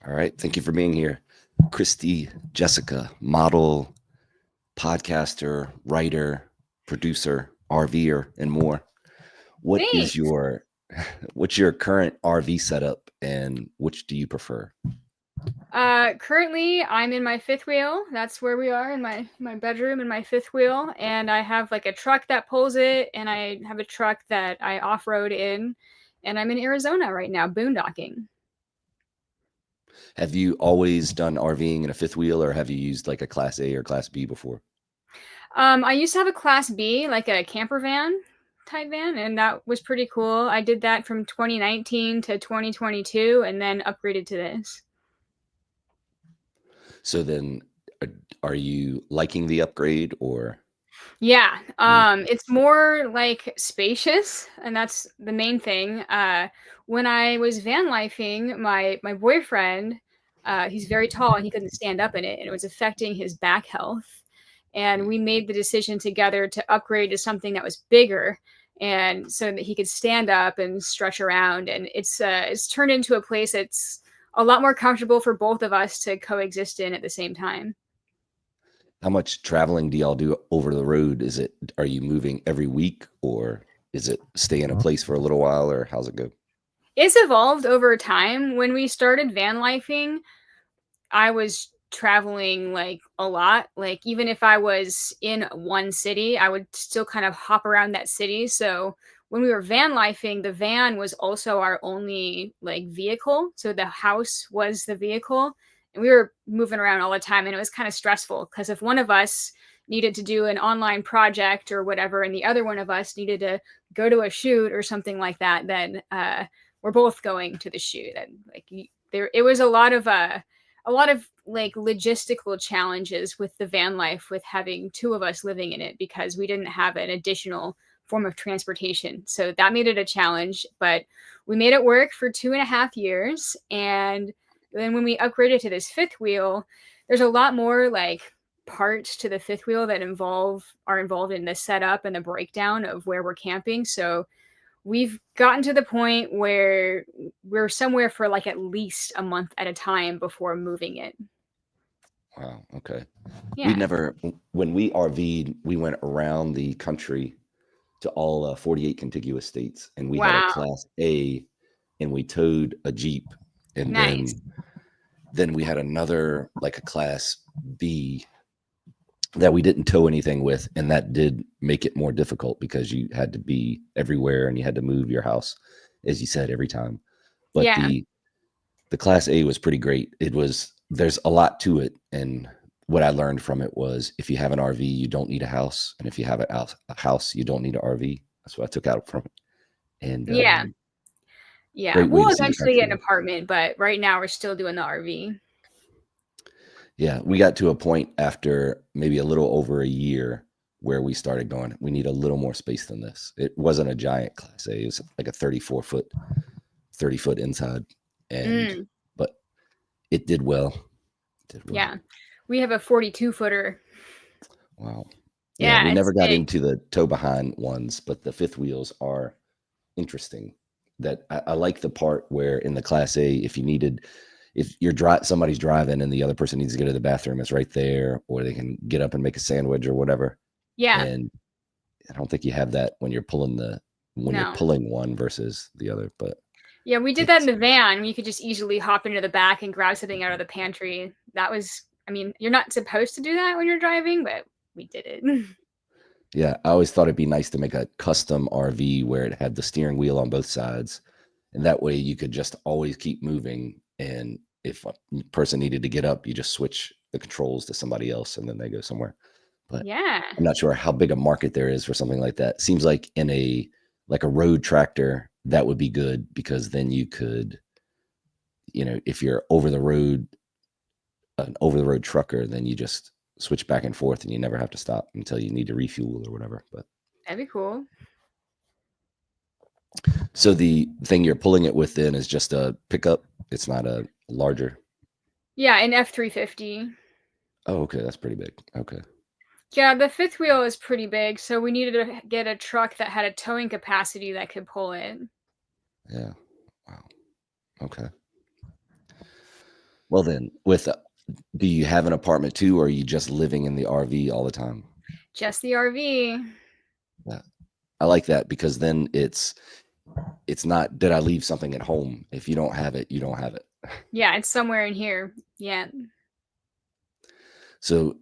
All right. Thank you for being here. Kristy Jessica, model, podcaster, writer, producer, RVer, and more. What is Thanks. your what's your current RV setup and which do you prefer? Currently I'm in my fifth wheel. That's where we are in my bedroom in my fifth wheel, and I have like a truck that pulls it, and I have a truck that I off-road in, and I'm in Arizona right now, boondocking. Have you always done RVing in a fifth wheel or have you used like a class A or class B before? I used to have a Class B, like a camper van type van, and that was pretty cool. I did that from 2019 to 2022, and then upgraded to this. So then uh, are you liking the upgrade or Yeah, you it's more like spacious, and that's the main thing. When I was van lifing, my boyfriend, he's very tall and he couldn't stand up in it, and it was affecting his back health. And we made the decision together to upgrade to something that was bigger, and so that he could stand up and stretch around. And it's turned into a place that's a lot more comfortable for both of us to coexist in at the same time. how much traveling do y'all do over the road? Are you moving every week or is it stay in a place for a little while or how's it go? It's evolved over time. When we started van lifing, I was traveling like a lot. Like even if I was in one city, I would still kind of hop around that city. So when we were van lifing, the van was also our only like vehicle. So the house was the vehicle, and we were moving around all the time, and it was kind of stressful because if one of us needed to do an online project or whatever, and the other one of us needed to go to a shoot or something like that, then we're both going to the shoot. And like there, it was a lot of like logistical challenges with the van life with having two of us living in it because we didn't have an additional form of transportation. So that made it a challenge, but we made it work for 2.5 years. And then when we upgraded to this fifth wheel, there's a lot more like parts to the fifth wheel that involved in the setup and the breakdown of where we're camping. So we've gotten to the point where we're somewhere for like at least a month at a time before moving it. Wow. Okay. We Yeah. never, when we RV'd, we went around the country to all 48 contiguous states and we had a Wow. class A and we towed a Jeep and Nice. then we had another like a class B that we didn't tow anything with and that did make it more difficult because you had to be everywhere and you had to move your house as you said every time. But Yeah. the class A was pretty great. There's a lot to it and what I learned from it was if you have an RV you don't need a house and if you have a house you don't need an RV. That's what I took out from it. And Yeah. Yeah. great way We'll to see the eventually get an country. apartment, but right now we're still doing the RV. Yeah, we got to a point after maybe a little over a year where we started going, we need a little more space than this. It wasn't a giant class A, it was like a 34-foot, 30-foot inside. And Mm, but it did well. It did well. yeah. We have a 42 footer. Wow. Yeah, we Yeah, never it's got big. into the tow behind ones, but the fifth wheels are interesting. That I like the part where in the class A, if somebody's driving and the other person needs to go to the bathroom, it's right there, or they can get up and make a sandwich or whatever. Yeah. And I don't think you have that when you're No. pulling one versus the other, but Yeah, we did that in it's the van. You could just easily hop into the back and grab something out of the pantry. That was, I mean, you're not supposed to do that when you're driving, but we did it. yeah, I always thought it'd be nice to make a custom RV where it had the steering wheel on both sides. And that way you could just always keep moving. And if a person needed to get up, you just switch the controls to somebody else and then they go somewhere. But Yeah. I'm not sure how big a market there is for something like that. Seems like in a road tractor, that would be good because then you could, if you're an over the road trucker, then you just switch back and forth and you never have to stop until you need to refuel or whatever. But That'd be cool. so the thing you're pulling it with then is just a pickup. It's not a larger. Yeah, an F-350. Oh, okay, that's pretty big. Okay, Yeah, the fifth wheel is pretty big, so we needed to get a truck that had a towing capacity that could pull it. yeah, wow, okay. Well, then, do you have an apartment too, or are you just living in the RV all the time? Just the RV. Yeah. I like that because then it's not, did I leave something at home? If you don't have it, you don't have it. Yeah, it's somewhere in here. Yeah. So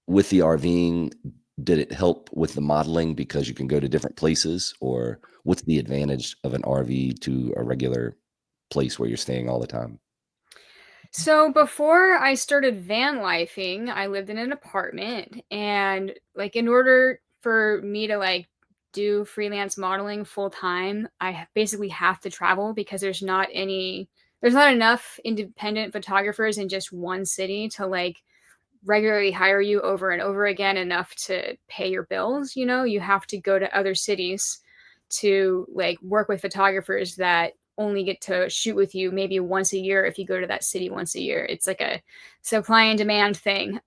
with the RVing, did it help with the modeling because you can go to different places, or what's the advantage of an RV to a regular place where you're staying all the time? So before I started van lifing, I lived in an apartment, and like in order for me to like do freelance modeling full time, basically have to travel because there's not enough independent photographers in just one city to like regularly hire you over and over again enough to pay your bills. You have to go to other cities to like work with photographers that only get to shoot with you maybe once a year if you go to that city once a year. It's like a supply and demand thing.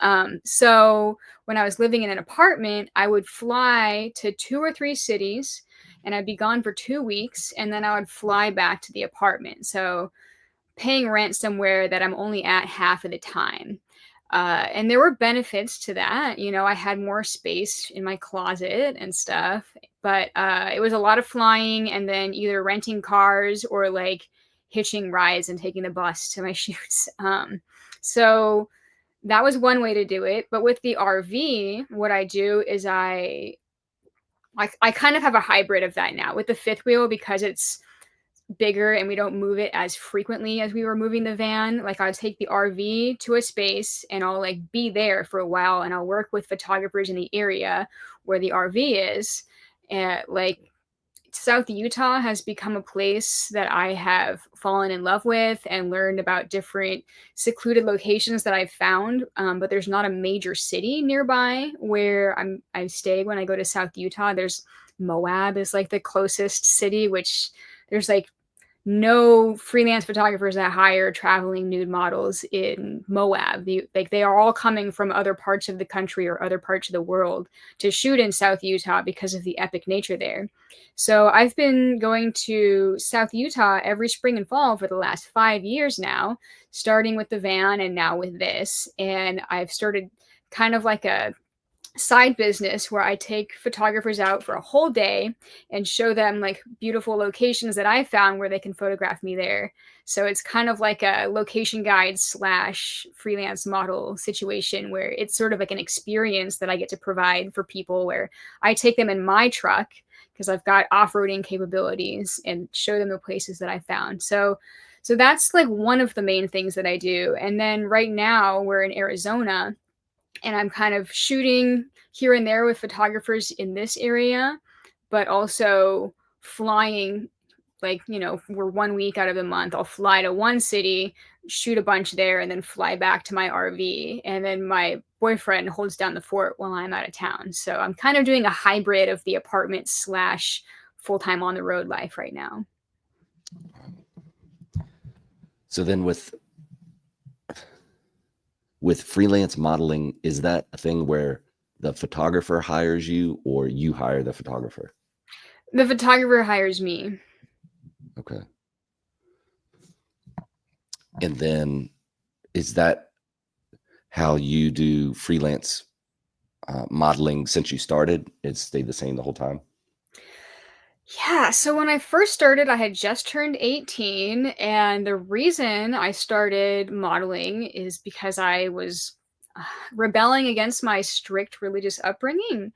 So when I was living in an apartment, I would fly to 2 or 3 cities and I'd be gone for 2 weeks and then I would fly back to the apartment. So paying rent somewhere that I'm only at half of the time. And there were benefits to that. I had more space in my closet and stuff, but it was a lot of flying and then either renting cars or like hitching rides and taking the bus to my shoots. So that was one way to do it. But with the RV, what I do is I kind of have a hybrid of that now with the fifth wheel because it's bigger and we don't move it as frequently as we were moving the van. Like I'll take the RV to a space and I'll like be there for a while and I'll work with photographers in the area where the RV is. And like South Utah has become a place that I have fallen in love with and learned about different secluded locations that I've found. But there's not a major city nearby where I stay when I go to South Utah. There's Moab is like the closest city, which there's like no freelance photographers that hire traveling nude models in Moab. They are all coming from other parts of the country or other parts of the world to shoot in South Utah because of the epic nature there. So I've been going to South Utah every spring and fall for the last 5 years now, starting with the van and now with this. And I've started kind of like a side business where I take photographers out for a whole day and show them like beautiful locations that I found where they can photograph me there. So it's kind of like a location guide slash freelance model situation where it's sort of like an experience that I get to provide for people where I take them in my truck because I've got off-roading capabilities and show them the places that I found. So that's like one of the main things that I do. And then right now we're in Arizona and I'm kind of shooting here and there with photographers in this area, but also flying like, we're 1 week out of the month. I'll fly to one city, shoot a bunch there, and then fly back to my RV. And then my boyfriend holds down the fort while I'm out of town. So I'm kind of doing a hybrid of the apartment slash full time on the road life right now. So then with freelance modeling, is that a thing where the photographer hires you or you hire the photographer? The photographer hires me. Okay. And then is that how you do freelance modeling since you started? It's stayed the same the whole time? Yeah, so when I first started, I had just turned 18, and the reason I started modeling is because I was uh, rebelling against my strict religious upbringing,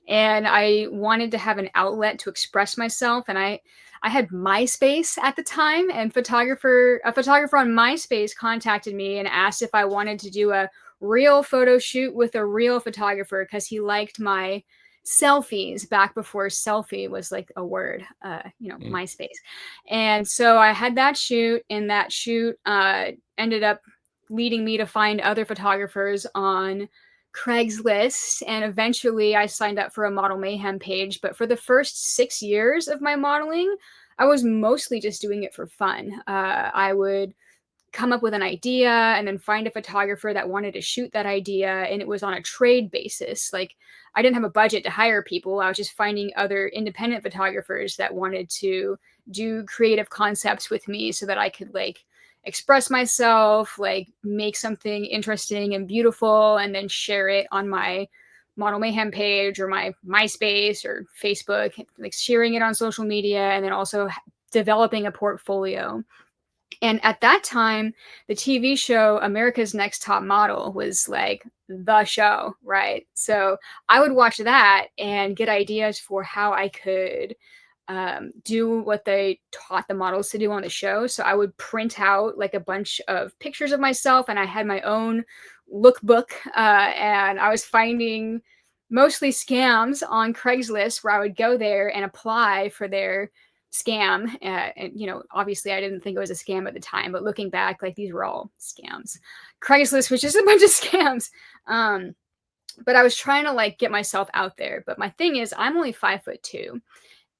and I wanted to have an outlet to express myself, and I had MySpace at the time, and a photographer on MySpace contacted me and asked if I wanted to do a real photo shoot with a real photographer because he liked my selfies back before selfie was like a word, Mm. MySpace. And so I had that shoot, and that shoot ended up leading me to find other photographers on Craigslist. And eventually I signed up for a Model Mayhem page. But for the first 6 years of my modeling, I was mostly just doing it for fun. I would come up with an idea and then find a photographer that wanted to shoot that idea, and it was on a trade basis. Like I didn't have a budget to hire people. I was just finding other independent photographers that wanted to do creative concepts with me so that I could like express myself, like make something interesting and beautiful, and then share it on my Model Mayhem page or my MySpace or Facebook, like sharing it on social media, and then also developing a portfolio. And at that time, the TV show America's Next Top Model was like the show, right? So I would watch that and get ideas for how I could do what they taught the models to do on the show. So I would print out like a bunch of pictures of myself, and I had my own lookbook, and I was finding mostly scams on Craigslist where I would go there and apply for their scam. And, you know, obviously I didn't think it was a scam at the time, but looking back, like these were all scams. Craigslist was just a bunch of scams. Um, but I was trying to like get myself out there. But my thing is, I'm only 5'2",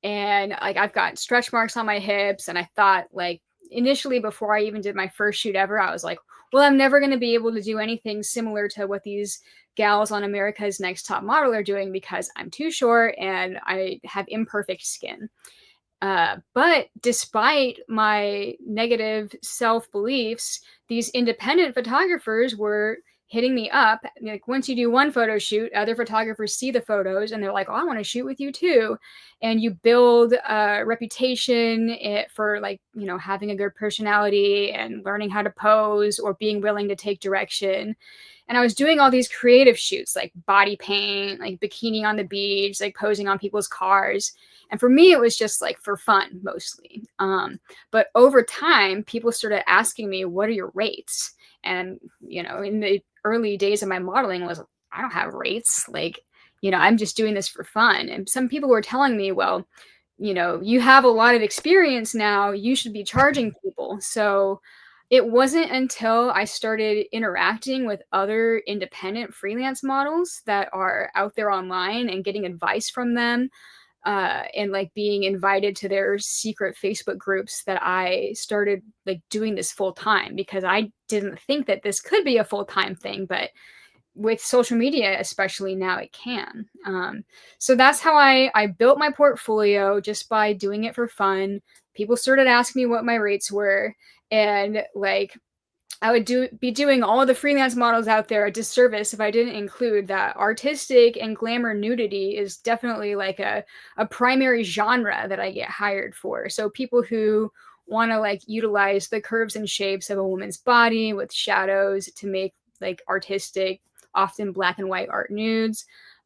and like I've got stretch marks on my hips, and I thought like initially before I even did my first shoot ever, I was like, well, I'm never going to be able to do anything similar to what these gals on America's Next Top Model are doing because I'm too short and I have imperfect skin. But despite my negative self beliefs, these independent photographers were hitting me up. Like once you do one photo shoot, other photographers see the photos and they're like, "Oh, I want to shoot with you too." And you build a reputation for like, you know, having a good personality and learning how to pose or being willing to take direction. And I was doing all these creative shoots like body paint, like bikini on the beach, like posing on people's cars. And for me, it was just like for fun mostly. But over time, people started asking me, what are your rates? And, you know, in the early days of my modeling was, I don't have rates. Like, you know, I'm just doing this for fun. And some people were telling me, well, you know, you have a lot of experience now, you should be charging people. So it wasn't until I started interacting with other independent freelance models that are out there online and getting advice from them, and like being invited to their secret Facebook groups, that I started like doing this full time, because I didn't think that this could be a full time thing, but with social media, especially now, it can. So that's how I built my portfolio, just by doing it for fun. People started asking me what my rates were, and like I would be doing all the freelance models out there a disservice if I didn't include that artistic and glamour nudity is definitely like a primary genre that I get hired for. So people who want to like utilize the curves and shapes of a woman's body with shadows to make like artistic, often black and white art nudes.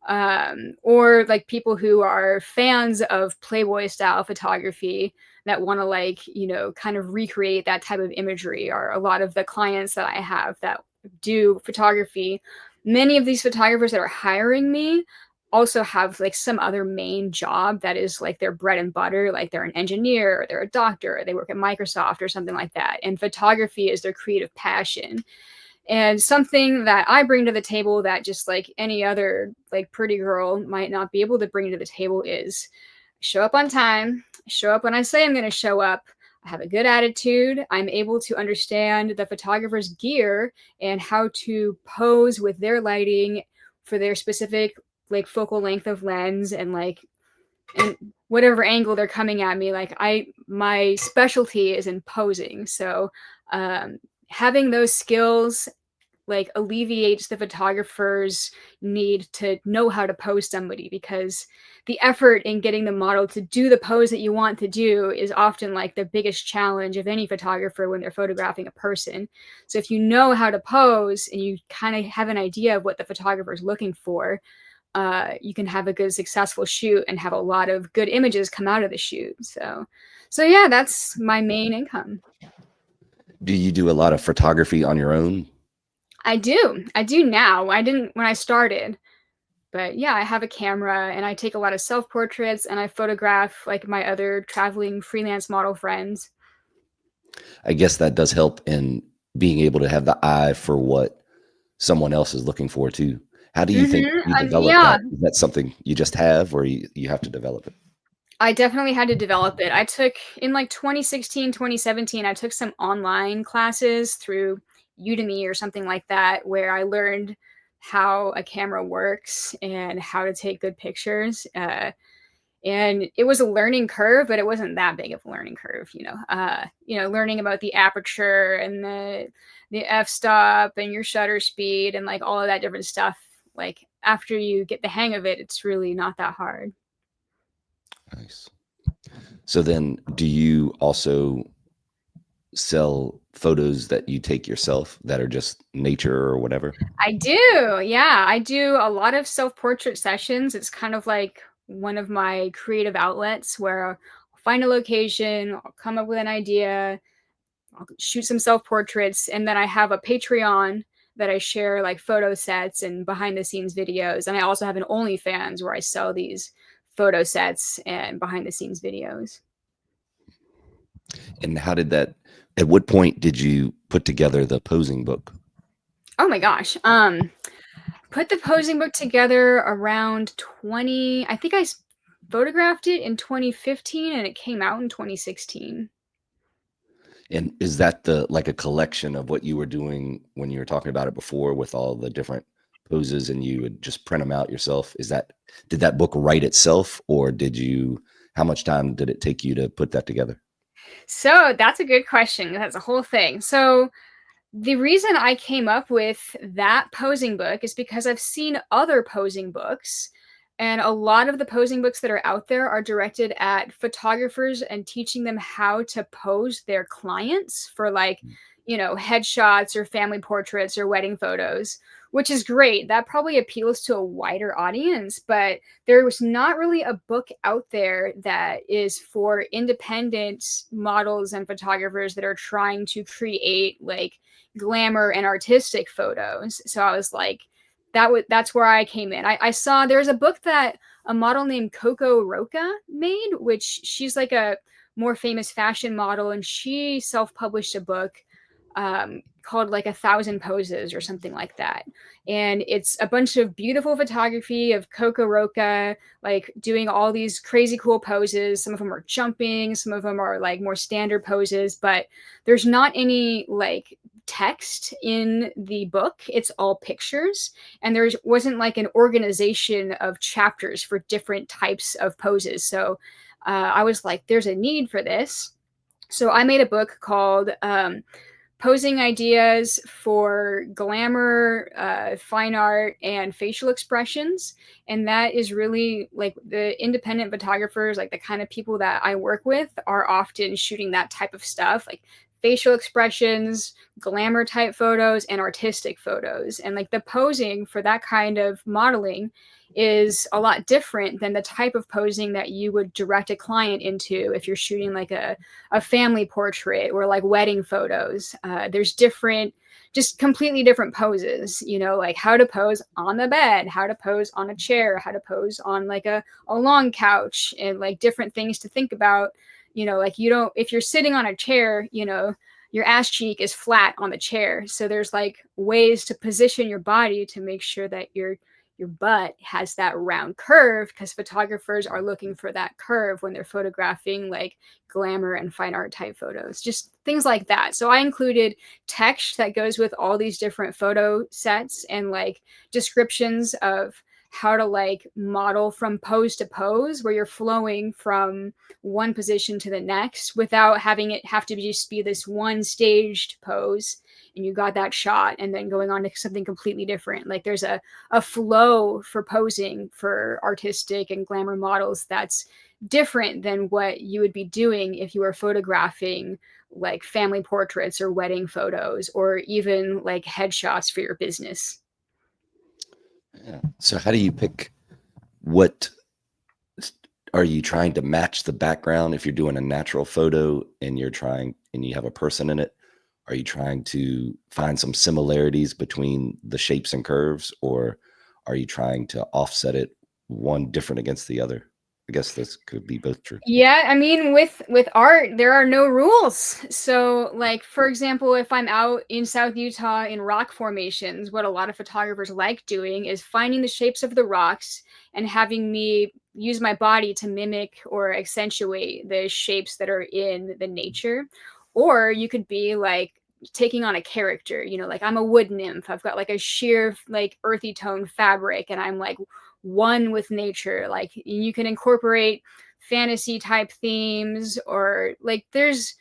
Or like people who are fans of Playboy style photography that want to like, you know, kind of recreate that type of imagery, are a lot of the clients that I have that do photography. Many of these photographers that are hiring me also have like some other main job that is like their bread and butter, like they're an engineer or they're a doctor or they work at Microsoft or something like that, and photography is their creative passion. And something that I bring to the table that just like any other like pretty girl might not be able to bring to the table is show up on time, show up when I say I'm going to show up. I have a good attitude. I'm able to understand the photographer's gear and how to pose with their lighting for their specific like focal length of lens, and like and whatever angle they're coming at me. Like my specialty is in posing. So having those skills like alleviates the photographer's need to know how to pose somebody, because the effort in getting the model to do the pose that you want to do is often like the biggest challenge of any photographer when they're photographing a person. So if you know how to pose and you kind of have an idea of what the photographer is looking for, you can have a good successful shoot and have a lot of good images come out of the shoot. So yeah, that's my main income. Do you do a lot of photography on your own? I do now. I didn't when I started. But yeah, I have a camera and I take a lot of self portraits and I photograph like my other traveling freelance model friends. I guess that does help in being able to have the eye for what someone else is looking for too. How do you think you develop Yeah, that? Is that something you just have, or you have to develop it? I definitely had to develop it. I took in like 2016, 2017, I took some online classes through Udemy or something like that, where I learned how a camera works and how to take good pictures. And it was a learning curve, but it wasn't that big of a learning curve, learning about the aperture and the f-stop and your shutter speed and like all of that different stuff. Like after you get the hang of it, it's really not that hard. Nice. So then do you also sell photos that you take yourself that are just nature or whatever? I do. Yeah, I do a lot of self-portrait sessions. It's kind of like one of my creative outlets where I'll find a location, I'll come up with an idea, I'll shoot some self-portraits, and then I have a Patreon that I share like photo sets and behind the scenes videos. And I also have an OnlyFans where I sell these photo sets and behind the scenes videos. And how did that, at what point did you put together the posing book? Oh my gosh. Put the posing book together around 20, I think photographed it in 2015 and it came out in 2016. And is that the like a collection of what you were doing when you were talking about it before with all the different poses and you would just print them out yourself? Did that book write itself or how much time did it take you to put that together? So that's a good question. That's a whole thing. So the reason I came up with that posing book is because I've seen other posing books, and a lot of the posing books that are out there are directed at photographers and teaching them how to pose their clients for like, headshots or family portraits or wedding photos, which is great. That probably appeals to a wider audience, but there was not really a book out there that is for independent models and photographers that are trying to create like glamour and artistic photos. So I was like, that's where I came in. I saw there's a book that a model named Coco Roca made, which she's like a more famous fashion model, and she self-published a book called like 1,000 Poses or something like that. And it's a bunch of beautiful photography of Coco Roca, like doing all these crazy cool poses. Some of them are jumping, some of them are like more standard poses, but there's not any like text in the book. It's all pictures. And there wasn't like an organization of chapters for different types of poses. So I was like, there's a need for this. So I made a book called Posing Ideas for Glamour, Fine Art, and Facial Expressions. And that is really like the independent photographers, like the kind of people that I work with, are often shooting that type of stuff, like facial expressions, glamour type photos, and artistic photos. And like the posing for that kind of modeling is a lot different than the type of posing that you would direct a client into if you're shooting like a family portrait or like wedding photos. There's different, just completely different poses, like how to pose on the bed, how to pose on a chair, how to pose on like a long couch, and like different things to think about. Like if you're sitting on a chair, your ass cheek is flat on the chair. So there's like ways to position your body to make sure that your butt has that round curve, because photographers are looking for that curve when they're photographing like glamour and fine art type photos, just things like that. So I included text that goes with all these different photo sets and like descriptions of how to like model from pose to pose, where you're flowing from one position to the next without having it have to just be this one staged pose and you got that shot and then going on to something completely different. Like there's a flow for posing for artistic and glamour models that's different than what you would be doing if you were photographing like family portraits or wedding photos or even like headshots for your business. Yeah. So how do you pick what are you trying to match the background if you're doing a natural photo and you have a person in it? Are you trying to find some similarities between the shapes and curves, or are you trying to offset it one different against the other? I guess this could be both true. Yeah, I mean, with art, there are no rules. So, like for example, if I'm out in South Utah in rock formations, what a lot of photographers like doing is finding the shapes of the rocks and having me use my body to mimic or accentuate the shapes that are in the nature. Or you could be like taking on a character, like I'm a wood nymph. I've got like a sheer like earthy tone fabric and I'm like one with nature. Like you can incorporate fantasy type themes, or like there's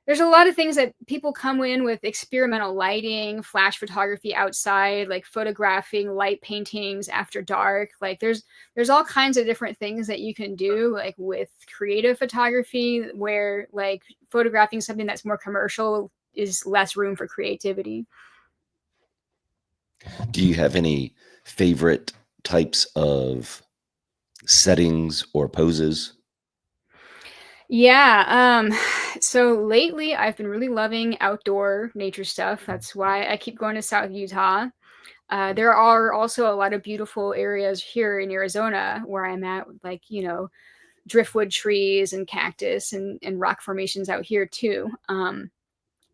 a lot of things that people come in with: experimental lighting, flash photography outside, like photographing light paintings after dark. Like there's all kinds of different things that you can do like with creative photography, where like photographing something that's more commercial is less room for creativity. Do you have any favorite types of settings or poses? Yeah, so lately I've been really loving outdoor nature stuff. That's why I keep going to South Utah. There are also a lot of beautiful areas here in Arizona where I'm at, with, like, driftwood trees and cactus and rock formations out here too.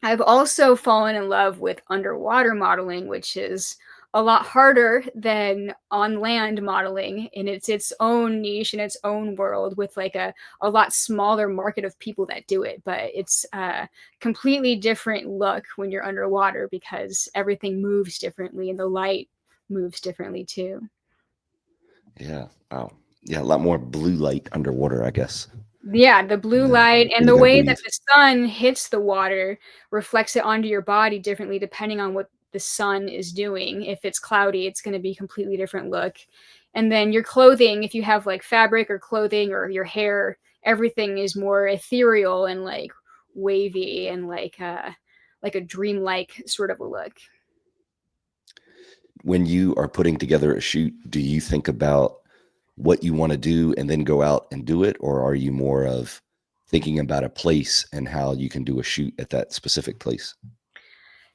I've also fallen in love with underwater modeling, which is a lot harder than on land modeling, and it's its own niche and its own world with like a lot smaller market of people that do it. But it's a completely different look when you're underwater because everything moves differently and the light moves differently too. Yeah. Wow. Yeah, a lot more blue light underwater, I guess, Yeah, the blue than light and when you the gotta way that breathe. the sun hits the water reflects it onto your body differently depending on what the sun is doing. If it's cloudy, it's going to be a completely different look. And then your clothing, if you have like fabric or clothing or your hair, everything is more ethereal and like wavy and like a dreamlike sort of a look. When you are putting together a shoot, do you think about what you wanna do and then go out and do it? Or are you more of thinking about a place and how you can do a shoot at that specific place?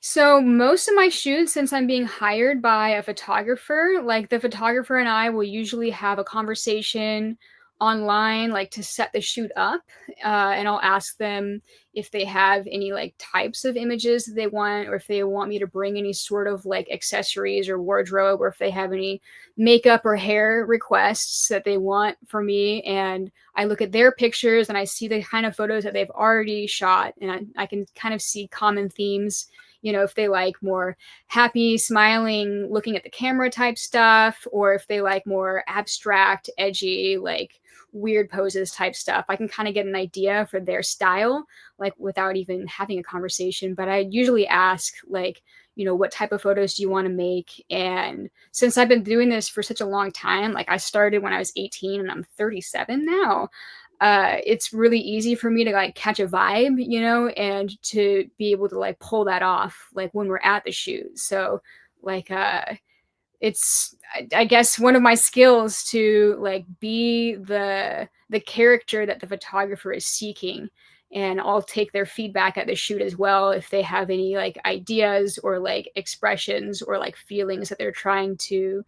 So most of my shoots, since I'm being hired by a photographer, like the photographer and I will usually have a conversation online, like to set the shoot up. And I'll ask them if they have any like types of images that they want, or if they want me to bring any sort of like accessories or wardrobe, or if they have any makeup or hair requests that they want for me. And I look at their pictures and I see the kind of photos that they've already shot, and I can kind of see common themes. If they like more happy, smiling, looking at the camera type stuff, or if they like more abstract, edgy, like weird poses type stuff. I can kind of get an idea for their style, like without even having a conversation. But I usually ask, like, what type of photos do you want to make? And since I've been doing this for such a long time, like I started when I was 18 and I'm 37 now, it's really easy for me to like catch a vibe, and to be able to like pull that off like when we're at the shoot. So like it's I guess one of my skills to like be the character that the photographer is seeking. And I'll take their feedback at the shoot as well if they have any like ideas or like expressions or like feelings that they're trying to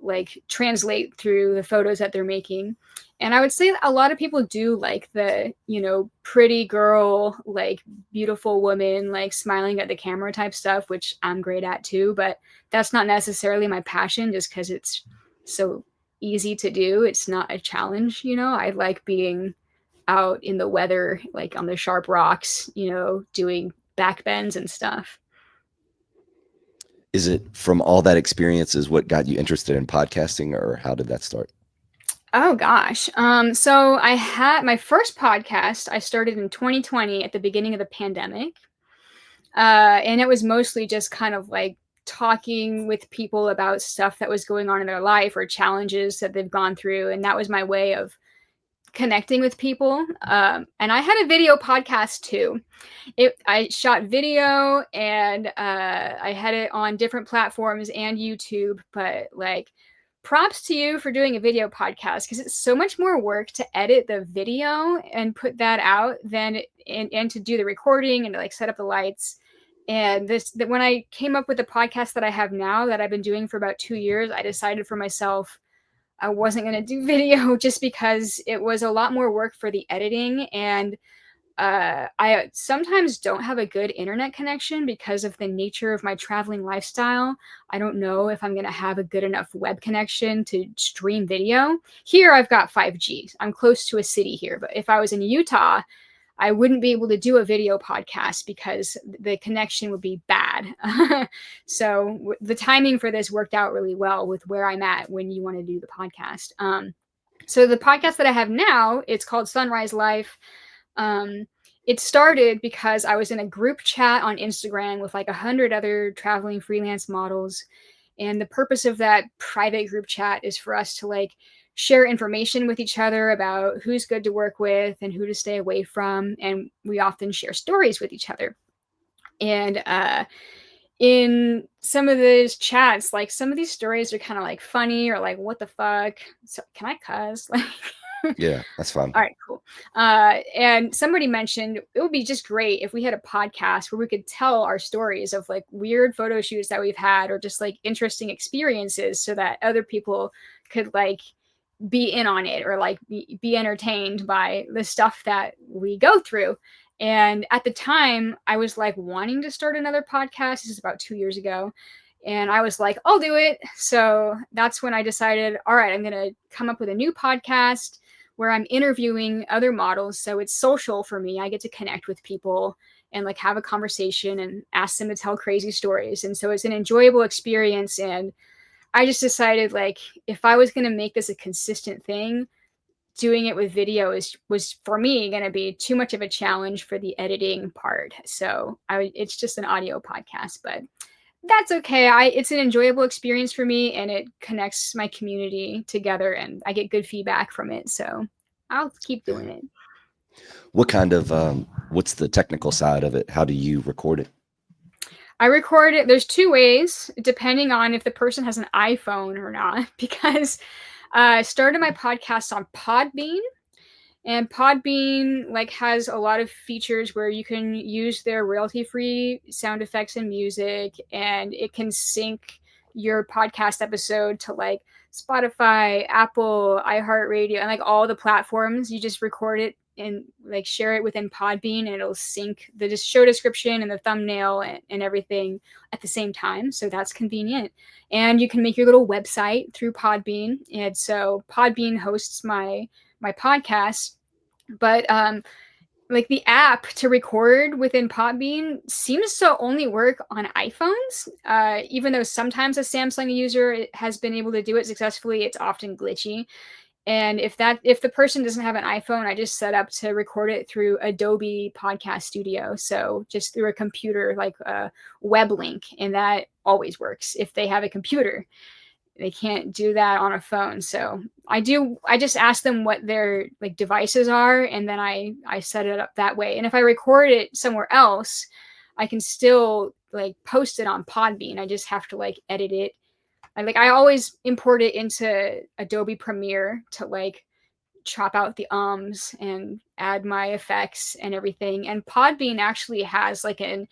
like translate through the photos that they're making. And I would say that a lot of people do like the, pretty girl, like beautiful woman, like smiling at the camera type stuff, which I'm great at too. But that's not necessarily my passion just because it's so easy to do. It's not a challenge. I like being out in the weather, like on the sharp rocks, doing back bends and stuff. Is it from all that experience is what got you interested in podcasting, or how did that start? Oh gosh. So I had my first podcast I started in 2020 at the beginning of the pandemic. And it was mostly just kind of like talking with people about stuff that was going on in their life or challenges that they've gone through. And that was my way of connecting with people. And I had a video podcast too. I shot video and I had it on different platforms and YouTube, but like props to you for doing a video podcast because it's so much more work to edit the video and put that out and to do the recording and to like set up the lights. And that when I came up with the podcast that I have now that I've been doing for about 2 years, I decided for myself I wasn't going to do video just because it was a lot more work for the editing. And I sometimes don't have a good internet connection because of the nature of my traveling lifestyle. I don't know if I'm going to have a good enough web connection to stream video. Here, I've got 5G. I'm close to a city here. But if I was in Utah, I wouldn't be able to do a video podcast because the connection would be bad. So the timing for this worked out really well with where I'm at when you want to do the podcast. So the podcast that I have now, it's called Sunrise Life. It started because I was in a group chat on Instagram with like 100 other traveling freelance models. And the purpose of that private group chat is for us to like share information with each other about who's good to work with and who to stay away from. And we often share stories with each other. And in some of those chats, like some of these stories are kind of like funny or like, what the fuck? So can I cuss? Like, Yeah, that's fine. all right, cool. And somebody mentioned it would be just great if we had a podcast where we could tell our stories of like weird photo shoots that we've had or just like interesting experiences so that other people could like be in on it or like be entertained by the stuff that we go through. And at the time, I was like wanting to start another podcast. This is about 2 years ago. And I was like, I'll do it. So that's when I decided, all right, I'm going to come up with a new podcast where I'm interviewing other models. So it's social for me. I get to connect with people and like have a conversation and ask them to tell crazy stories. And so it's an enjoyable experience. And I just decided like if I was going to make this a consistent thing, doing it with video was for me going to be too much of a challenge for the editing part. So it's just an audio podcast, but that's okay. It's an enjoyable experience for me and it connects my community together and I get good feedback from it. So I'll keep doing it. What kind of what's the technical side of it? How do you record it? I record it. There's two ways, depending on if the person has an iPhone or not, because I started my podcast on Podbean. And Podbean like has a lot of features where you can use their royalty-free sound effects and music, and it can sync your podcast episode to like Spotify, Apple, iHeartRadio, and like all the platforms. You just record it and like share it within Podbean, and it'll sync the show description and the thumbnail and everything at the same time. So that's convenient. And you can make your little website through Podbean. And so Podbean hosts my podcast, but like the app to record within Podbean seems to only work on iPhones. Even though sometimes a Samsung user has been able to do it successfully, it's often glitchy. And if the person doesn't have an iPhone, I just set up to record it through Adobe Podcast Studio. So just through a computer, like a web link, and that always works if they have a computer. They can't do that on a phone. So I just ask them what their like devices are, and then I set it up that way. And if I record it somewhere else, I can still like post it on Podbean. I just have to like edit it. I always import it into Adobe Premiere to like chop out the ums and add my effects and everything. And Podbean actually has like an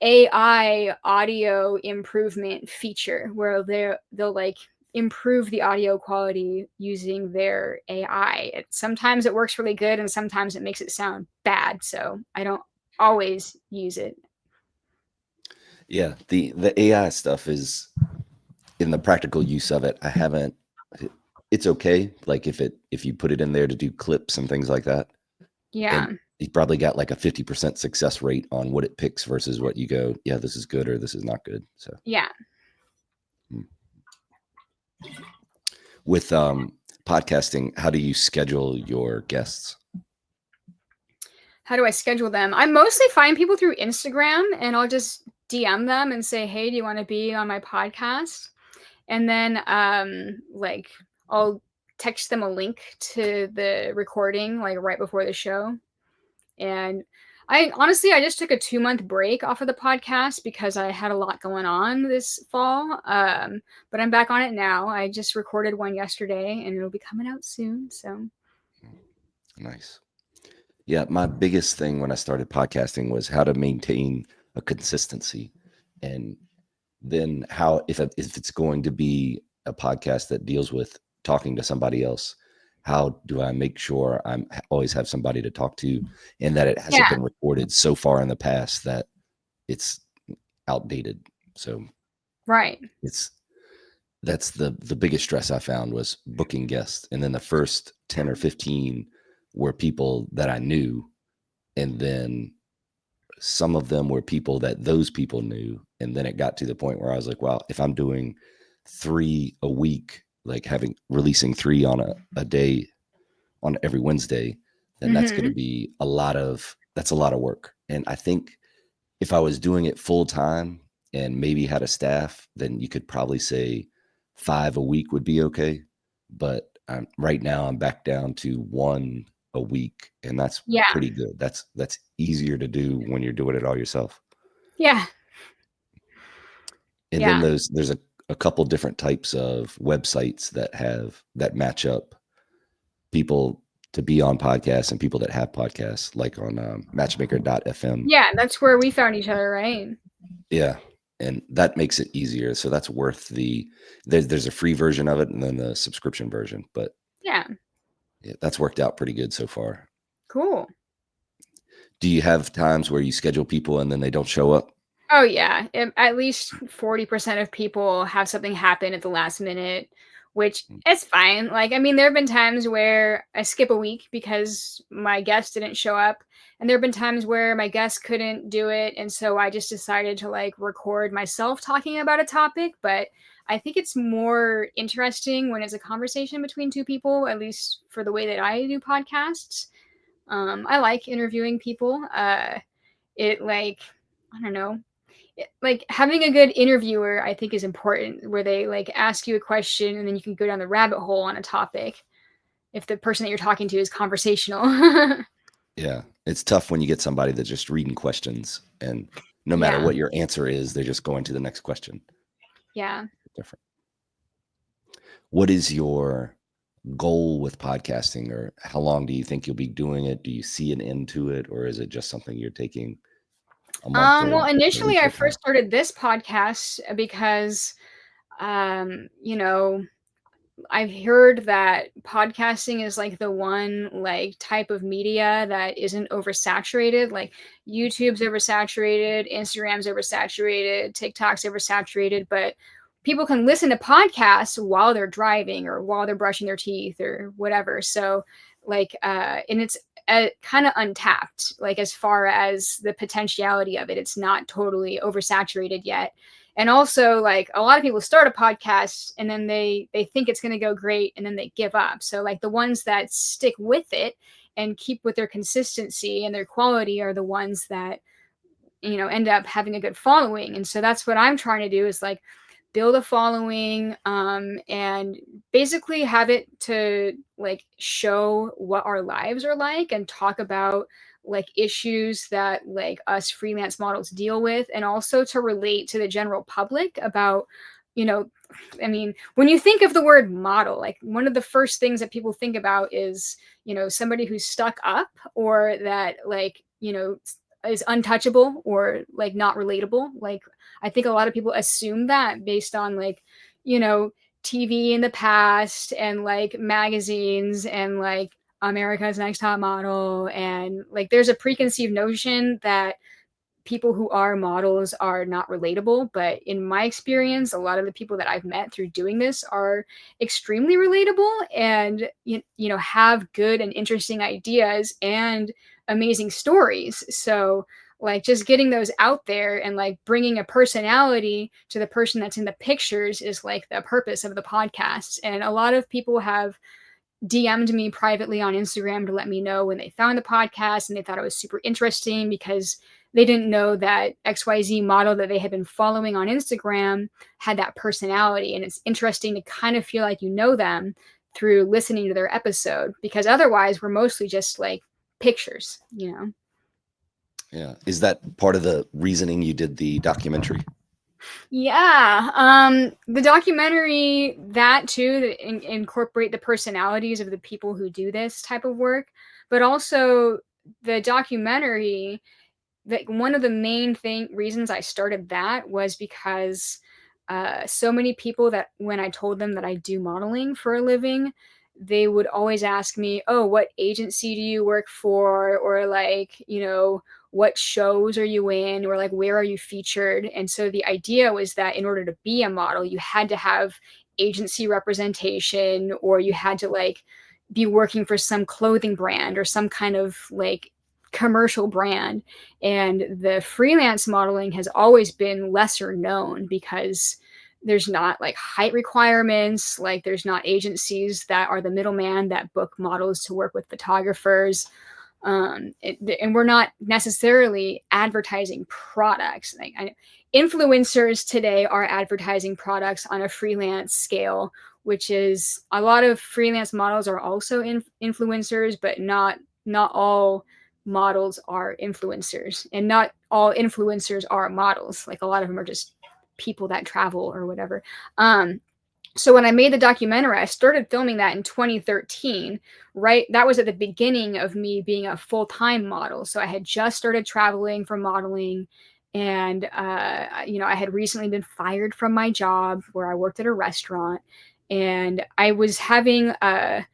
AI audio improvement feature where they'll like improve the audio quality using their AI. Sometimes it works really good and sometimes it makes it sound bad. So I don't always use it. Yeah, the AI stuff is in the practical use of it. I haven't. It's okay, like if you put it in there to do clips and things like that. Yeah. And you probably got like a 50% success rate on what it picks versus what you go, yeah, this is good or this is not good. So yeah. With podcasting, how do you schedule your guests? How do I schedule them? I mostly find people through Instagram and I'll just DM them and say, hey, do you want to be on my podcast? And then like I'll text them a link to the recording like right before the show. And I just took a 2-month break off of the podcast because I had a lot going on this fall. But I'm back on it now. I just recorded one yesterday and it'll be coming out soon. So nice. Yeah, my biggest thing when I started podcasting was how to maintain a consistency, and then how if it's going to be a podcast that deals with talking to somebody else, how do I make sure I'm always have somebody to talk to, and that it hasn't been recorded so far in the past that it's outdated. So right, that's the biggest stress I found was booking guests, and then the first 10 or 15 were people that I knew, And then some of them were people that those people knew. And then it got to the point where I was like, well, if I'm doing 3 a week, like releasing 3 on a day on every Wednesday, then that's going to Mhm. be that's a lot of work. And I think if I was doing it full time and maybe had a staff, then you could probably say 5 a week would be okay. But right now I'm back down to 1 a week, and that's Yeah. pretty good. That's easier to do when you're doing it all yourself. Yeah. And then Yeah. there's a couple different types of websites that match up people to be on podcasts and people that have podcasts, like on matchmaker.fm. Yeah, that's where we found each other, right? Yeah. And that makes it easier. So that's worth there's a free version of it and then the subscription version. But Yeah. yeah, that's worked out pretty good so far. Cool. Do you have times where you schedule people and then they don't show up? Oh yeah, at least 40% of people have something happen at the last minute, which is fine. Like, I mean, there have been times where I skip a week because my guest didn't show up, and there have been times where my guest couldn't do it, and so I just decided to like record myself talking about a topic. But I think it's more interesting when it's a conversation between two people, at least for the way that I do podcasts. I like interviewing people. It like I don't know, like having a good interviewer I think is important, where they like ask you a question and then you can go down the rabbit hole on a topic if the person that you're talking to is conversational. Yeah. It's tough when you get somebody that's just reading questions and no matter Yeah. what your answer is, they're just going to the next question. Yeah. Different. What is your goal with podcasting, or how long do you think you'll be doing it? Do you see an end to it, or is it just something you're taking a month or Well, a initially week I at a time? first started this podcast because you know, I've heard that podcasting is like the one like type of media that isn't oversaturated. Like YouTube's oversaturated, Instagram's oversaturated, TikTok's oversaturated, but people can listen to podcasts while they're driving or while they're brushing their teeth or whatever. So like and it's kind of untapped, like as far as the potentiality of it. It's not totally oversaturated yet. And also like a lot of people start a podcast and then they think it's going to go great and then they give up. So like the ones that stick with it and keep with their consistency and their quality are the ones that end up having a good following. And so that's what I'm trying to do, is like build a following, and basically have it to like show what our lives are like and talk about like issues that like us freelance models deal with, and also to relate to the general public about you know I mean, when you think of the word model, like one of the first things that people think about is somebody who's stuck up, or that like is untouchable or like not relatable. Like I think a lot of people assume that based on like you know TV in the past and like magazines and like America's Next Top Model, and like there's a preconceived notion that people who are models are not relatable. But in my experience, a lot of the people that I've met through doing this are extremely relatable, and have good and interesting ideas and amazing stories. So like just getting those out there and like bringing a personality to the person that's in the pictures is like the purpose of the podcast. And a lot of people have DM'd me privately on Instagram to let me know when they found the podcast and they thought it was super interesting, because they didn't know that XYZ model that they had been following on Instagram had that personality. And it's interesting to kind of feel like you know them through listening to their episode, because otherwise we're mostly just like pictures. Yeah. Is that part of the reasoning you did the documentary? Yeah, the documentary, that too, that incorporate the personalities of the people who do this type of work, but also the documentary. That one of the main reasons I started that was because so many people that when I told them that I do modeling for a living, they would always ask me, "Oh, what agency do you work for?" Or like, what shows are you in? Or like, where are you featured? And so the idea was that in order to be a model, you had to have agency representation, or you had to like be working for some clothing brand or some kind of like commercial brand. And the freelance modeling has always been lesser known because there's not like height requirements, like there's not agencies that are the middleman that book models to work with photographers. And we're not necessarily advertising products. Influencers today are advertising products on a freelance scale, which is a lot of freelance models are also influencers, but not all models are influencers, and not all influencers are models. Like a lot of them are just people that travel or whatever. So when I made the documentary, I started filming that in 2013, right? That was at the beginning of me being a full-time model. So I had just started traveling for modeling. And, I had recently been fired from my job where I worked at a restaurant. And I was having a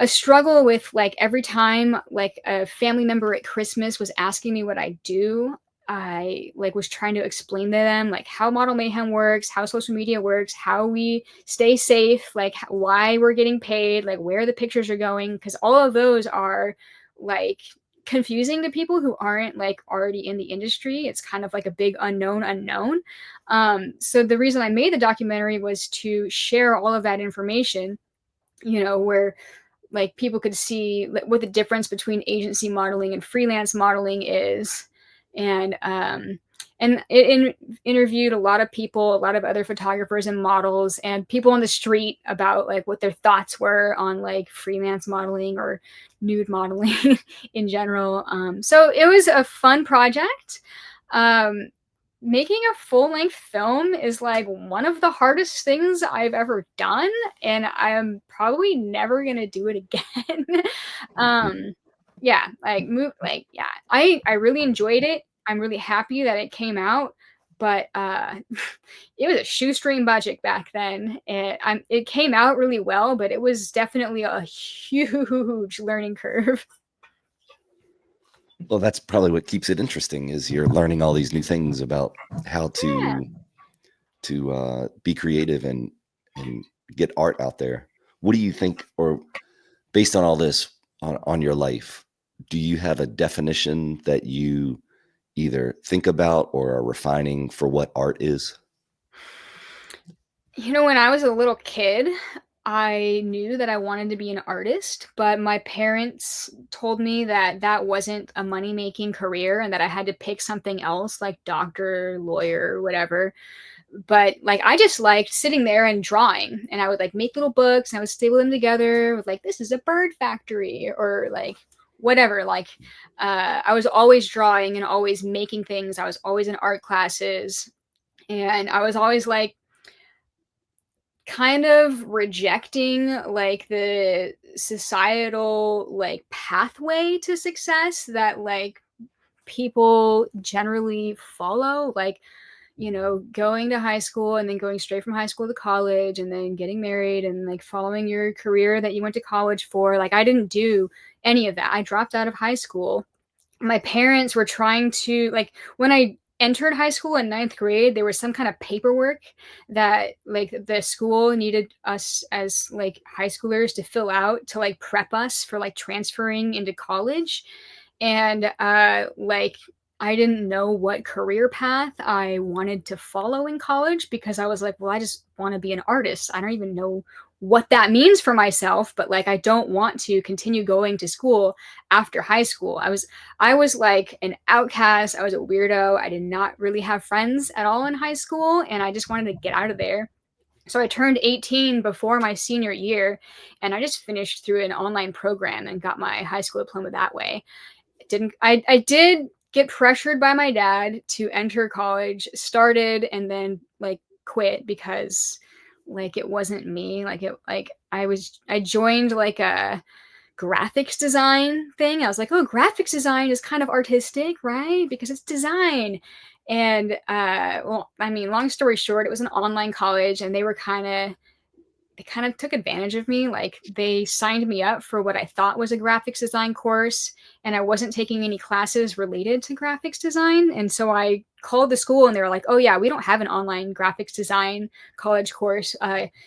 struggle with like every time like a family member at Christmas was asking me what I do, I like was trying to explain to them like how model mayhem works, how social media works, how we stay safe, like why we're getting paid, like where the pictures are going, because all of those are like confusing to people who aren't like already in the industry. It's kind of like a big unknown. So the reason I made the documentary was to share all of that information, where like people could see what the difference between agency modeling and freelance modeling is. And interviewed a lot of people, a lot of other photographers and models and people on the street about like what their thoughts were on like freelance modeling or nude modeling in general. So it was a fun project. um, Making a full-length film is like one of the hardest things I've ever done, and I'm probably never gonna do it again. um, yeah, yeah, I really enjoyed it. I'm really happy that it came out, but it was a shoestring budget back then, and it came out really well, but it was definitely a huge learning curve. Well, that's probably what keeps it interesting is you're learning all these new things about how Yeah. to be creative and get art out there. What do you think, or based on all this on your life, do you have a definition that you either think about or are refining for what art is? When I was a little kid, I knew that I wanted to be an artist, but my parents told me that that wasn't a money-making career and that I had to pick something else like doctor, lawyer, whatever. But like I just liked sitting there and drawing, and I would like make little books and I would staple them together with like this is a bird factory or like whatever. Like I was always drawing and always making things. I was always in art classes, and I was always like kind of rejecting like the societal like pathway to success that like people generally follow, like going to high school and then going straight from high school to college and then getting married and like following your career that you went to college for. Like I didn't do any of that. I dropped out of high school. My parents were trying to like when I entered high school in ninth grade, there was some kind of paperwork that like the school needed us as like high schoolers to fill out to like prep us for like transferring into college. And like I didn't know what career path I wanted to follow in college because I was like, well, I just want to be an artist. I don't even know what that means for myself, but like I don't want to continue going to school after high school. I was like an outcast. I was a weirdo. I did not really have friends at all in high school, and I just wanted to get out of there. So I turned 18 before my senior year, and I just finished through an online program and got my high school diploma that way. I did get pressured by my dad to enter college, started and then like quit because like it wasn't me. I joined like a graphics design thing. I was like, oh, graphics design is kind of artistic, right? Because it's design. And well, I mean, long story short, it was an online college and they kind of took advantage of me. Like they signed me up for what I thought was a graphics design course, and I wasn't taking any classes related to graphics design. And so I called the school and they were like, oh yeah, we don't have an online graphics design college course.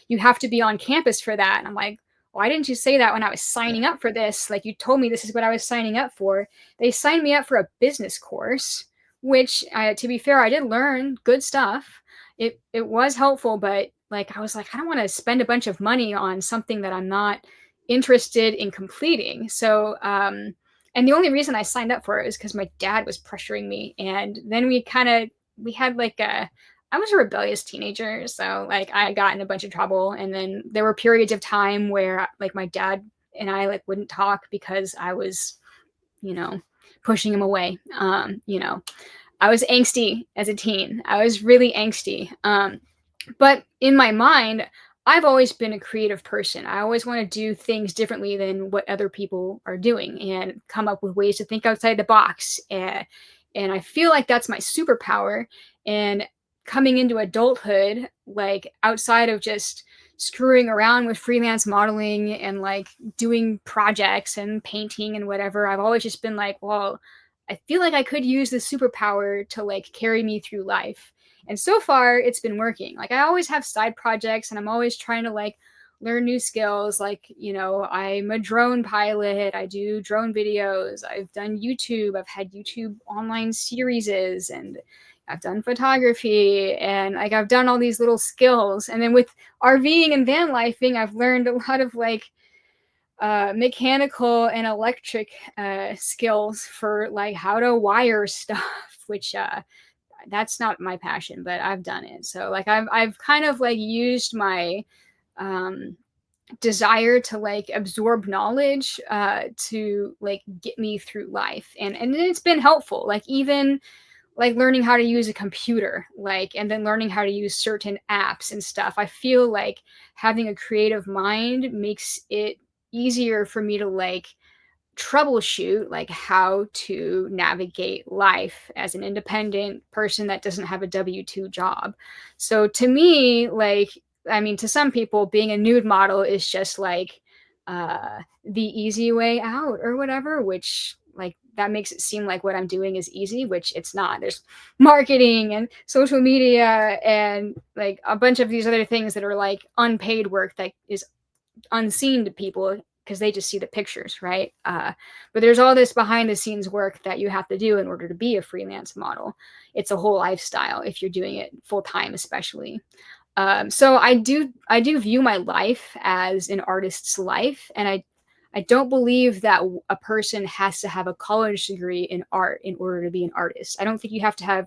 You have to be on campus for that. And I'm like, why didn't you say that when I was signing up for this? Like, you told me this is what I was signing up for. They signed me up for a business course, which, to be fair, I did learn good stuff. It was helpful, but like, I was like, I don't want to spend a bunch of money on something that I'm not interested in completing. So, and the only reason I signed up for it is because my dad was pressuring me, and then we had like a I was a rebellious teenager, so like I got in a bunch of trouble, and then there were periods of time where like my dad and I like wouldn't talk because I was, you know, pushing him away. I was angsty as a teen. I was really angsty. But in my mind, I've always been a creative person. I always want to do things differently than what other people are doing and come up with ways to think outside the box. And I feel like that's my superpower. And coming into adulthood, like outside of just screwing around with freelance modeling and like doing projects and painting and whatever, I've always just been like, well, I feel like I could use this superpower to like carry me through life. And so far, it's been working. Like, I always have side projects and I'm always trying to like learn new skills. Like, I'm a drone pilot, I do drone videos, I've done YouTube, I've had YouTube online series, and I've done photography, and like I've done all these little skills. And then with RVing and van lifing, I've learned a lot of like mechanical and electric skills for like how to wire stuff, which that's not my passion, but I've done it. So like I've kind of like used my um desire to like absorb knowledge to like get me through life, and it's been helpful. Like, even like learning how to use a computer, like, and then learning how to use certain apps and stuff. I feel like having a creative mind makes it easier for me to like troubleshoot like how to navigate life as an independent person that doesn't have a W-2 job. So to me, like, I mean, to some people, being a nude model is just like the easy way out or whatever, which like that makes it seem like what I'm doing is easy, which it's not. There's marketing and social media and like a bunch of these other things that are like unpaid work that is unseen to people because they just see the pictures, right? But there's all this behind the scenes work that you have to do in order to be a freelance model. It's a whole lifestyle if you're doing it full time, especially. So I do view my life as an artist's life, and I don't believe that a person has to have a college degree in art in order to be an artist. I don't think you have to have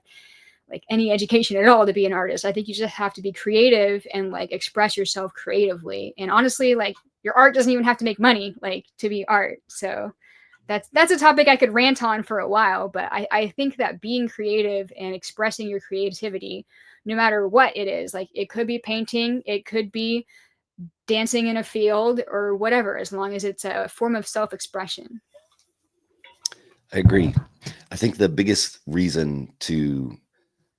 like any education at all to be an artist. I think you just have to be creative and like express yourself creatively. And honestly, like, your art doesn't even have to make money like to be art. So that's a topic I could rant on for a while, but I think that being creative and expressing your creativity, no matter what it is, like it could be painting, it could be dancing in a field or whatever, as long as it's a form of self-expression. I agree. I think the biggest reason to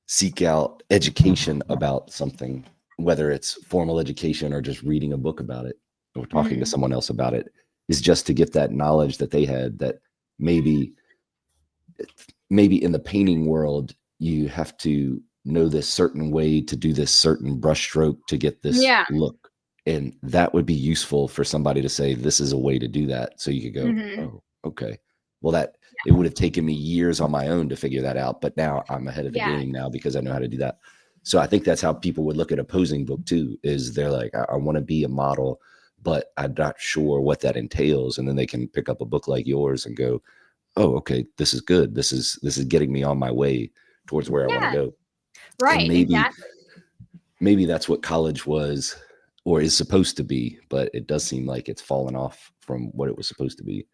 seek out education about something, whether it's formal education or just reading a book about it or talking to Mm-hmm. someone else about it, is just to get that knowledge that they had, that maybe in the painting world you have to know this certain way to do this certain brushstroke to get this Yeah. look, and that would be useful for somebody to say this is a way to do that, so you could go, Mm-hmm. oh, okay, well, that it would have taken me years on my own to figure that out, but now I'm ahead of the Yeah. game now because I know how to do that. So I think that's how people would look at a posing book too, is they're like, I want to be a model, but I'm not sure what that entails, and then they can pick up a book like yours and go, oh, okay, this is good. This is getting me on my way towards where I want to Yeah. go. And Right. Exactly. maybe that's what college was or is supposed to be, but it does seem like it's fallen off from what it was supposed to be.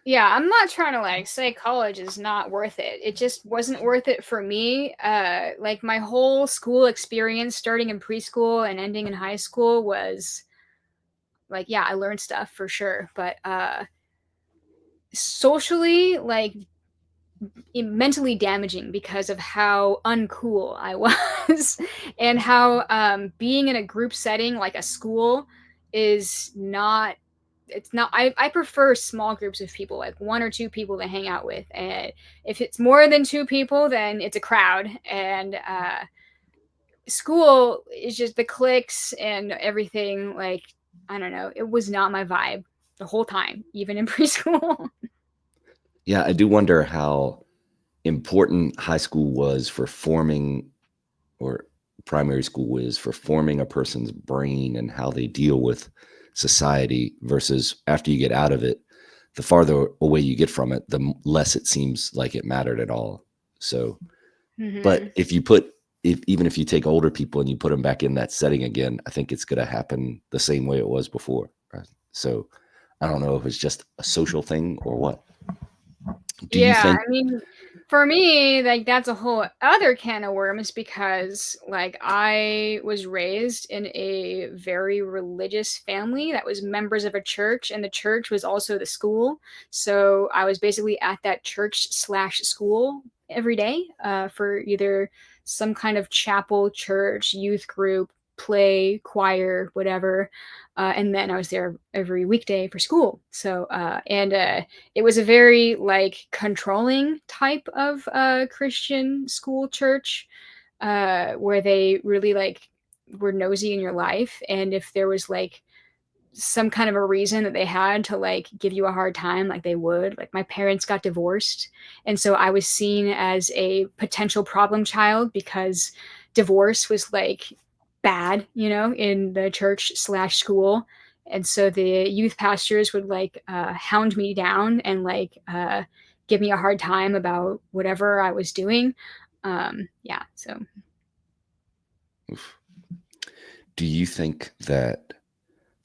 Yeah, I'm not trying to like say college is not worth it. It just wasn't worth it for me. Like, my whole school experience, starting in preschool and ending in high school, was like, yeah, I learned stuff for sure, but socially, like, mentally damaging because of how uncool I was and how being in a group setting like a school is not, it's not, I prefer small groups of people, like one or two people to hang out with. And if it's more than two people, then it's a crowd. And school is just the cliques and everything. Like, I don't know, it was not my vibe the whole time, even in preschool. Yeah, I do wonder how important high school was for forming, or primary school is for forming a person's brain and how they deal with society versus after you get out of it, the farther away you get from it, the less it seems like it mattered at all. So, Hmm. but if you put, if even if you take older people and you put them back in that setting again, I think it's going to happen the same way it was before. Right? So, I don't know if it's just a social thing or what. Do you Yeah, think? I mean, for me, like that's a whole other can of worms because like I was raised in a very religious family that was members of a church, and the church was also the school. So I was basically at that church slash school every day for either some kind of chapel, church, youth group, play, choir, whatever. And then I was there every weekday for school. So, it was a very like controlling type of Christian school church where they really like were nosy in your life, and if there was like some kind of a reason that they had to like give you a hard time, like they would. Like my parents got divorced, and so I was seen as a potential problem child because divorce was like bad, in the church slash school. And so the youth pastors would like hound me down and like give me a hard time about whatever I was doing. Yeah, so Do you think that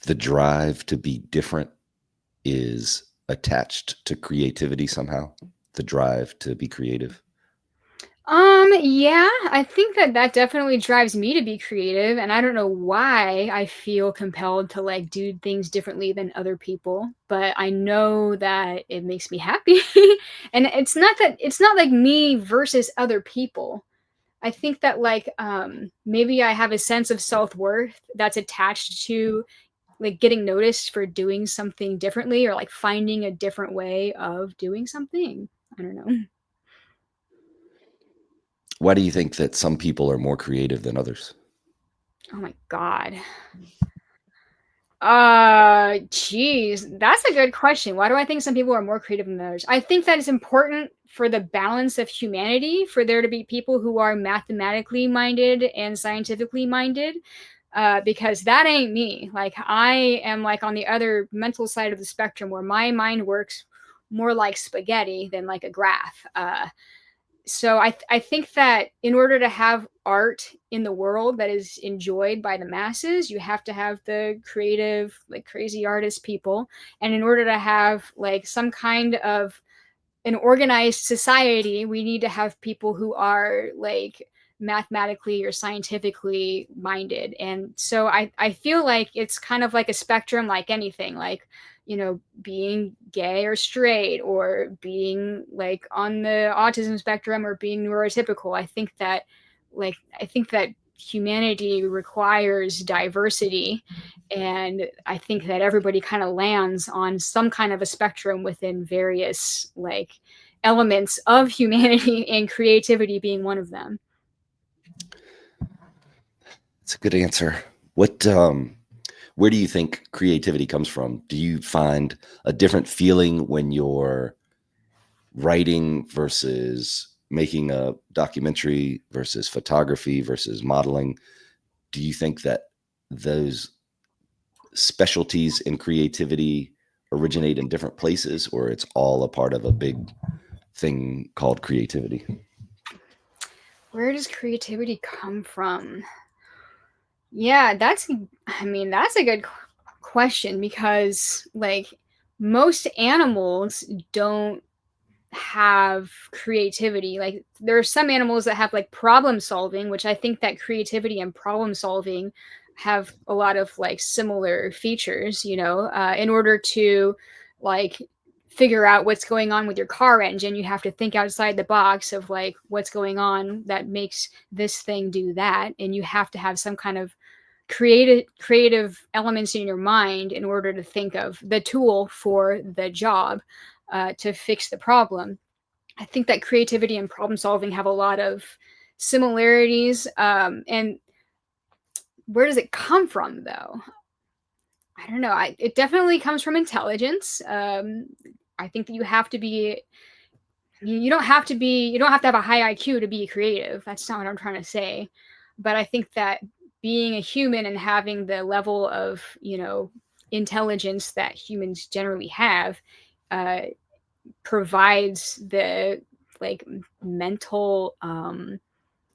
the drive to be different is attached to creativity somehow? The drive to be creative? Yeah, I think that that definitely drives me to be creative, and I don't know why I feel compelled to like do things differently than other people, but I know that it makes me happy. And it's not like me versus other people. I think that like maybe I have a sense of self-worth that's attached to like getting noticed for doing something differently or like finding a different way of doing something. I don't know. Why do you think that some people are more creative than others? Oh my god. Geez, that's a good question. Why do I think some people are more creative than others? I think that it's important for the balance of humanity for there to be people who are mathematically minded and scientifically minded, because that ain't me. Like I am like on the other mental side of the spectrum where my mind works more like spaghetti than like a graph. So I think that in order to have art in the world that is enjoyed by the masses, you have to have the creative, like crazy artist people. And in order to have like some kind of an organized society, we need to have people who are like mathematically or scientifically minded. And so I feel like it's kind of like a spectrum, like anything, like, being gay or straight or being like on the autism spectrum or being neurotypical. I think that humanity requires diversity, and I think that everybody kind of lands on some kind of a spectrum within various like elements of humanity, and creativity being one of them. It's a good answer. What where do you think creativity comes from? Do you find a different feeling when you're writing versus making a documentary versus photography versus modeling? Do you think that those specialties in creativity originate in different places, or it's all a part of a big thing called creativity? Where does creativity come from? Yeah, that's a good question because like most animals don't have creativity. Like there are some animals that have like problem solving, which I think that creativity and problem solving have a lot of like similar features, in order to like figure out what's going on with your car engine, you have to think outside the box of like what's going on that makes this thing do that, and you have to have some kind of creative elements in your mind in order to think of the tool for the job to fix the problem. I think that creativity and problem solving have a lot of similarities. And where does it come from, though? I don't know. It definitely comes from intelligence. I think that you have to be. You don't have to be. You don't have to have a high IQ to be creative. That's not what I'm trying to say. But I think that being a human and having the level of intelligence that humans generally have uh, provides the like mental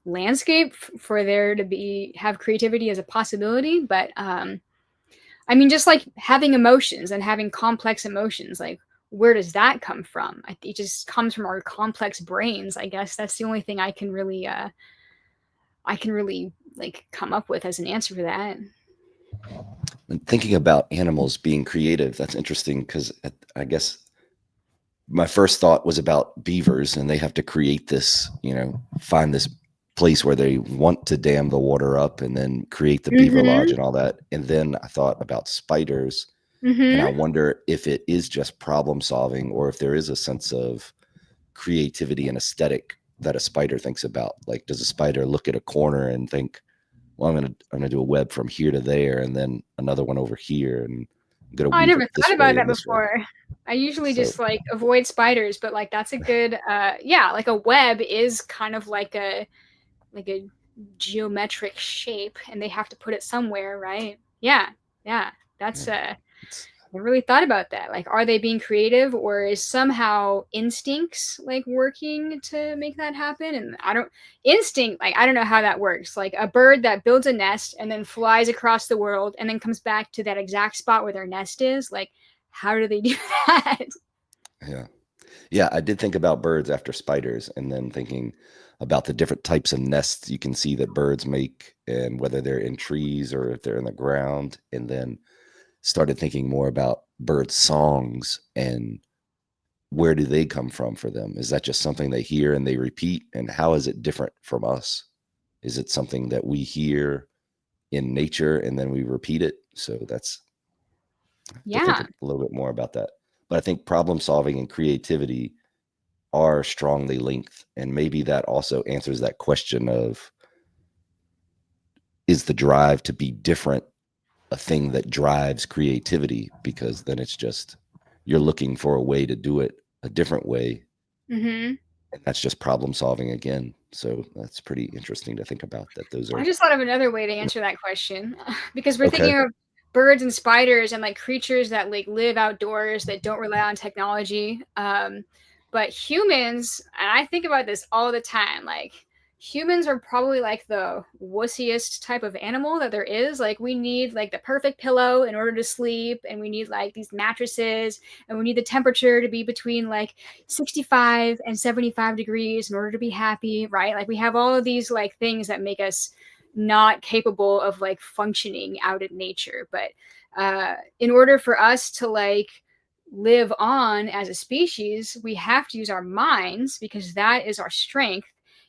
landscape for there to be have creativity as a possibility. But I mean, just like having emotions and having complex emotions, like where does that come from? It just comes from our complex brains. I guess that's the only thing I can really like come up with as an answer for that. And thinking about animals being creative, that's interesting because I guess my first thought was about beavers, and they have to create this, find this place where they want to dam the water up and then create the beaver lodge Mhm. and all that. And then I thought about spiders, and I Mhm. wonder if it is just problem solving or if there is a sense of creativity and aesthetic that a spider thinks about. Like, does a spider look at a corner and think, well, I'm gonna do a web from here to there, and then another one over here, and I'm gonna Oh, I weave never it thought this about way that and this way. before. I usually So just like avoid spiders, but like that's a good yeah, like a web is kind of like a geometric shape and they have to put it somewhere, right? Yeah. Yeah. yeah, That's it's I really thought about that. Like, are they being creative or is somehow instincts like working to make that happen? And I don't instinct, like, I don't know how that works. Like a bird that builds a nest and then flies across the world and then comes back to that exact spot where their nest is. Like, how do they do that? yeah. Yeah, I did think about birds after spiders, and then thinking about the different types of nests you can see that birds make and whether they're in trees or if they're in the ground, and then started thinking more about bird songs and where do they come from for them? Is that just something they hear and they repeat? And how is it different from us? Is it something that we hear in nature and then we repeat it? So that's to think Yeah. a little bit more about that. But I think problem solving and creativity are strongly linked. And maybe that also answers that question of, is the drive to be different a thing that drives creativity? Because then it's just you're looking for a way to do it a different way. Hmm. And that's just problem solving again. So that's pretty interesting to think about that those I are just thought of another way to answer that question because we're okay. thinking of birds and spiders and like creatures that like live outdoors that don't rely on technology. But humans, and I think about this all the time, like humans are probably like the wussiest type of animal that there is. Like we need like the perfect pillow in order to sleep, and we need like these mattresses, and we need the temperature to be between like 65 and 75 degrees in order to be happy, right? Like we have all of these like things that make us not capable of like functioning out in nature. But in order for us to like live on as a species, we have to use our minds because that is our strength.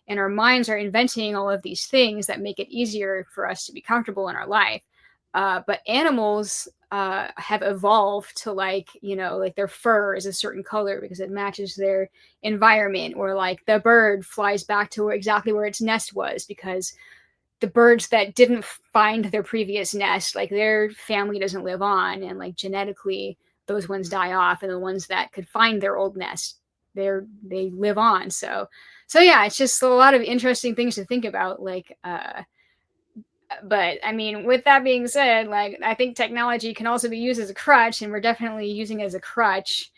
And our minds are inventing all of these things that make it easier for us to be comfortable in our life. But animals have evolved to like, like their fur is a certain color because it matches their environment, or like the bird flies back to exactly where its nest was because the birds that didn't find their previous nest, like their family doesn't live on, and like genetically those ones die off, and the ones that could find their old nest, they live on. So yeah, it's just a lot of interesting things to think about. Like, but I mean, with that being said, like I think technology can also be used as a crutch, and we're definitely using it as a crutch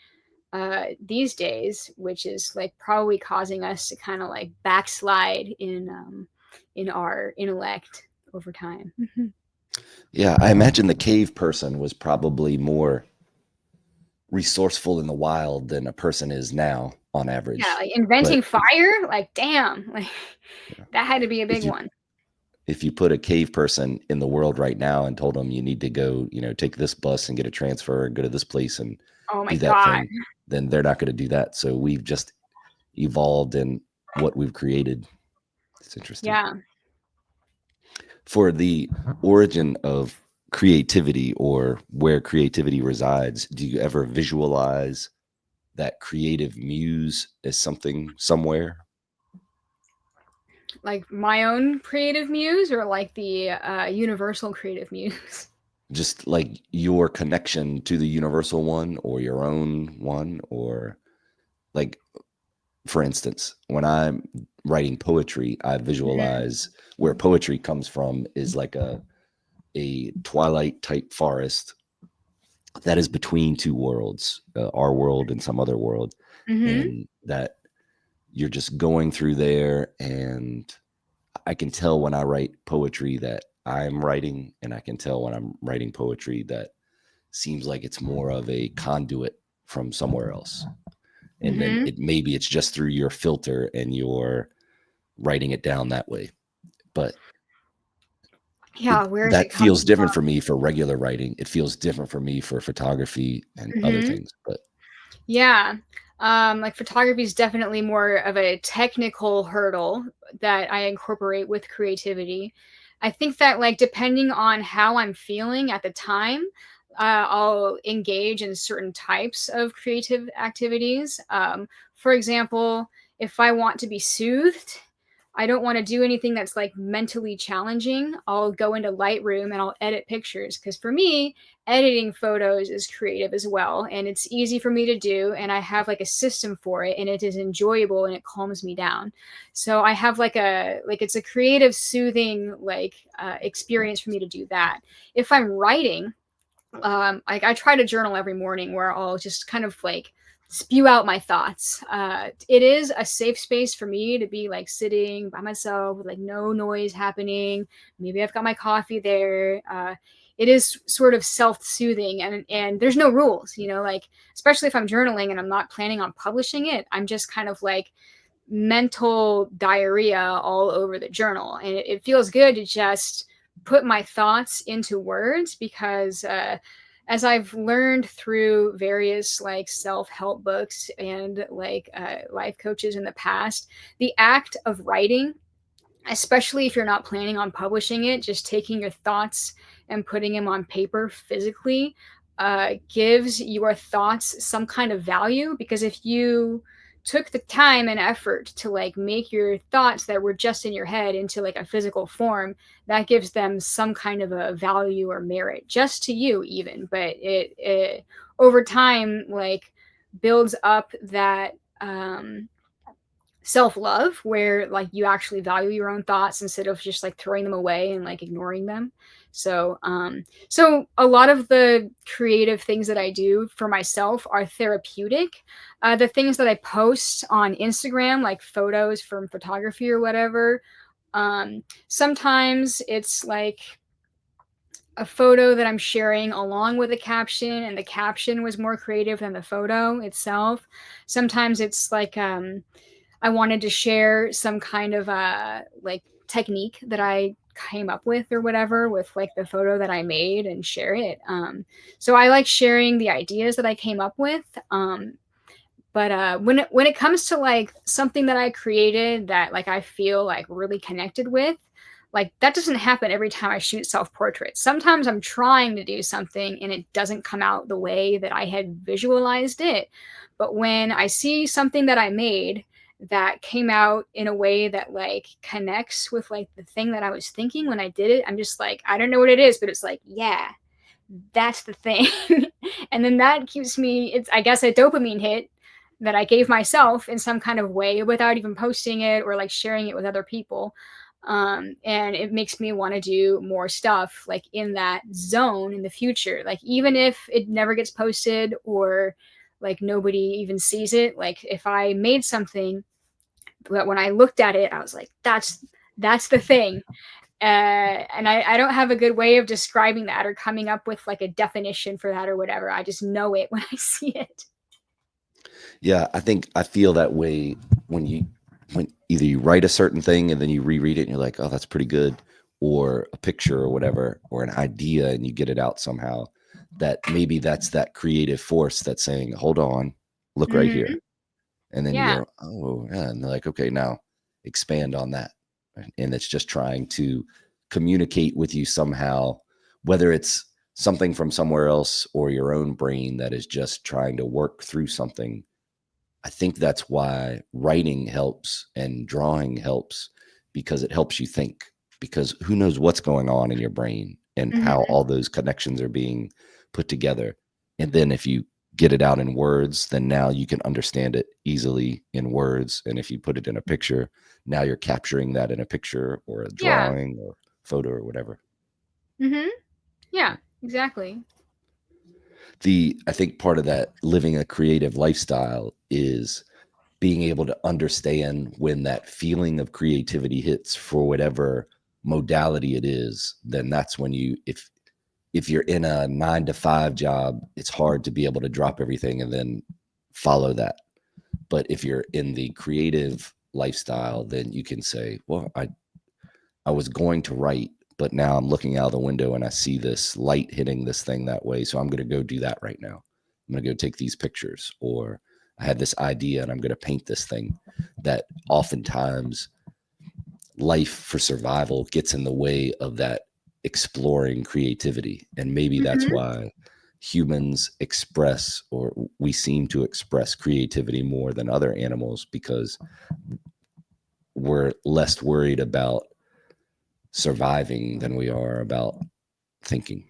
these days, which is like probably causing us to kind of like backslide in our intellect over time. Yeah, I imagine the cave person was probably more resourceful in the wild than a person is now on Yeah, average. like inventing But fire, like damn, like yeah, that had to be a big if you one. if you put a cave person in the world right now and told them you need to go, take this bus and get a transfer and go to this place and Oh my do that god. thing, then they're not going to do that. So we've just evolved in what we've created. It's interesting. Yeah. For the origin of creativity or where creativity resides, do you ever visualize that creative muse as something somewhere? Like my own creative muse or like the universal creative muse. just like your connection to the universal one or your own one, or like, for instance, when I'm writing poetry, I Mhm. visualize where poetry comes from is like a twilight type forest that is between two worlds, our world and some other world, Mhm. and that you're just going through there. And I can tell when I write poetry that I'm writing, and I can tell when I'm writing poetry that seems like it's more of a conduit from somewhere else. And then Mhm. maybe it's just through your filter and you're writing it down that way. But Yeah, where is it that coming feels different from? for me for regular writing. It feels different for me for photography and other Mhm. things. But Yeah. Like photography is definitely more of a technical hurdle that I incorporate with creativity. I think that like depending on how I'm feeling at the time, I'll engage in certain types of creative activities. For example, if I want to be soothed, I don't want to do anything that's like mentally challenging. I'll go into Lightroom and I'll edit pictures because for me, editing photos is creative as well, and it's easy for me to do, and I have like a system for it, and it is enjoyable and it calms me down. So I have like it's a creative soothing experience for me to do that. If I'm writing, like I try to journal every morning where I'll just kind of like spew out my thoughts. It is a safe space for me to be like sitting by myself with like no noise happening. Maybe I've got my coffee there. It is sort of self-soothing, and there's no rules, like especially if I'm journaling and I'm not planning on publishing it, I'm just kind of like mental diarrhea all over the journal. And it feels good to just put my thoughts into words because as I've learned through various like self-help books and life coaches in the past, the act of writing, especially if you're not planning on publishing it, just taking your thoughts and putting them on paper physically gives your thoughts some kind of value. Because if you took the time and effort to like make your thoughts that were just in your head into like a physical form, that gives them some kind of a value or merit just to you, even. But it over time, like, builds up that self-love where like you actually value your own thoughts instead of just like throwing them away and like ignoring them. So a lot of the creative things that I do for myself are therapeutic. The things that I post on Instagram, like photos from photography or whatever, sometimes it's like a photo that I'm sharing along with a caption, and the caption was more creative than the photo itself. Sometimes it's like I wanted to share some kind of like technique that I came up with or whatever with like the photo that I made and share it. So I like sharing the ideas that I came up with. But when it comes to like something that I created that like I feel like really connected with, like that doesn't happen every time I shoot self portraits. Sometimes I'm trying to do something and it doesn't come out the way that I had visualized it. But when I see something that I made that came out in a way that like connects with like the thing that I was thinking when I did it, I'm just like, I don't know what it is, but it's like, yeah, that's the thing. And then that keeps me, it's I guess a dopamine hit that I gave myself in some kind of way without even posting it or like sharing it with other people. And it makes me want to do more stuff like in that zone in the future, like even if it never gets posted or like nobody even sees it. Like if I made something, but when I looked at it I was like, that's the thing. And I don't have a good way of describing that or coming up with like a definition for that or whatever. I just know it when I see it. yeah, I think I feel that way when when either you write a certain thing and then you reread it and you're like, oh, that's pretty good, or a picture or whatever, or an idea and you get it out somehow. That maybe that's that creative force that's saying, hold on, look right Hmm. here. And then you Yeah. go, oh, yeah. And they're like, okay, now expand on that. And it's just trying to communicate with you somehow, whether it's something from somewhere else or your own brain that is just trying to work through something. I think that's why writing helps and drawing helps, because it helps you think. Because who knows what's going on in your brain and how Mhm. all those connections are being put together. And then if you get it out in words, then now you can understand it easily in words. And if you put it in a picture, now you're capturing that in a picture or a Yeah. drawing or photo or whatever. Mhm. Yeah. Yeah, exactly. I think part of that living a creative lifestyle is being able to understand when that feeling of creativity hits for whatever modality it is. Then that's when if you're in a 9 to 5 job, it's hard to be able to drop everything and then follow that. But if you're in the creative lifestyle, then you can say, well, I was going to write, but now I'm looking out the window and I see this light hitting this thing that way. So I'm going to go do that right now. I'm going to go take these pictures, or I have this idea and I'm going to paint this thing. That oftentimes life for survival gets in the way of that exploring creativity. And maybe that's Mhm. why humans express, or we seem to express creativity more than other animals, because we're less worried about surviving than we are about thinking.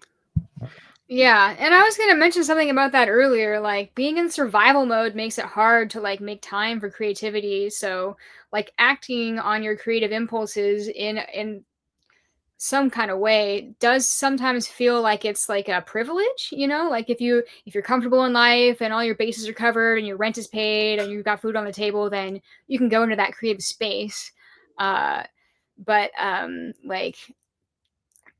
Yeah, and I was gonna mention something about that earlier, like, being in survival mode makes it hard to, like, make time for creativity, so, like, acting on your creative impulses in some kinda way does sometimes feel like it's, like, a privilege, you know? Like, if you're comfortable in life and all your bases are covered and your rent is paid and you've got food on the table, then you can go into that creative space, uh, like,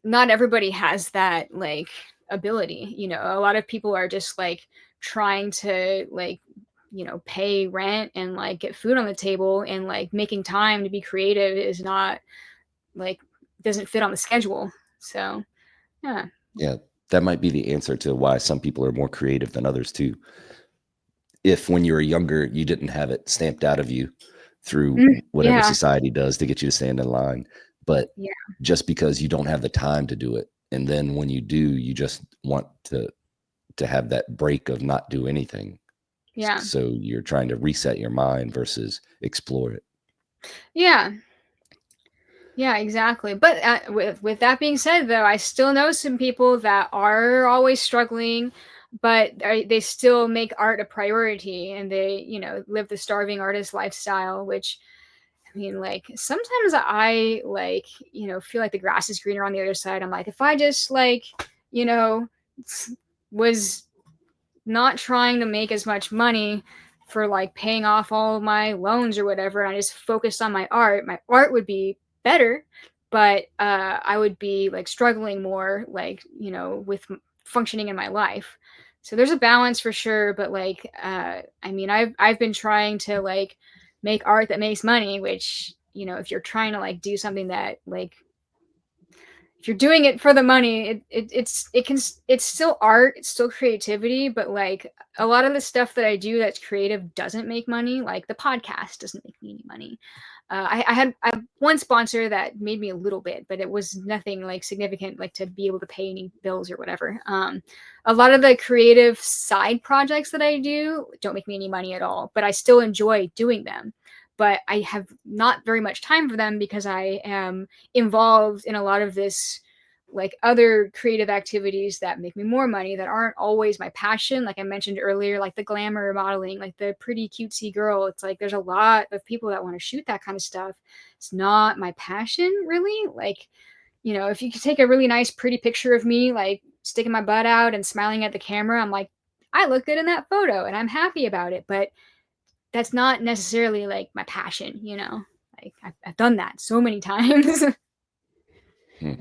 not everybody has that like ability, you know. A lot of people are just like trying to like, pay rent and like get food on the table, and like making time to be creative is not like doesn't fit on the schedule. So, yeah. Yeah, that might be the answer to why some people are more creative than others too. If when you were younger, you didn't have it stamped out of you through whatever Yeah. society does to get you to stand in line, but Yeah. just because you don't have the time to do it, and then when you do, you just want to have that break of not do anything. Yeah. So you're trying to reset your mind versus explore it. Yeah. Yeah, exactly. But with that being said, though, I still know some people that are always struggling, but they still make art a priority, and they, live the starving artist lifestyle. Which, I mean, like sometimes I like, feel like the grass is greener on the other side. I'm like, if I just like, you know, was not trying to make as much money for like paying off all of my loans or whatever, and I just focused on my art would be better, but I would be like struggling more, like, with functioning in my life. So there's a balance for sure, but like, I mean, I've been trying to like make art that makes money, which, if you're trying to like do something that like if you're doing it for the money, it's still art, it's still creativity, but like a lot of the stuff that I do that's creative doesn't make money. Like the podcast doesn't make me any money. I had one sponsor that made me a little bit, but it was nothing like significant, like to be able to pay any bills or whatever. A lot of the creative side projects that I do don't make me any money at all, but I still enjoy doing them. But I have not very much time for them because I am involved in a lot of this like other creative activities that make me more money that aren't always my passion. Like I mentioned earlier, like the glamour modeling, like the pretty cutesy girl. It's like there's a lot of people that want to shoot that kind of stuff. It's not my passion really. Like, if you could take a really nice pretty picture of me like sticking my butt out and smiling at the camera, I'm like, I look good in that photo and I'm happy about it. But that's not necessarily like my passion. Like I've done that so many times. Hmm.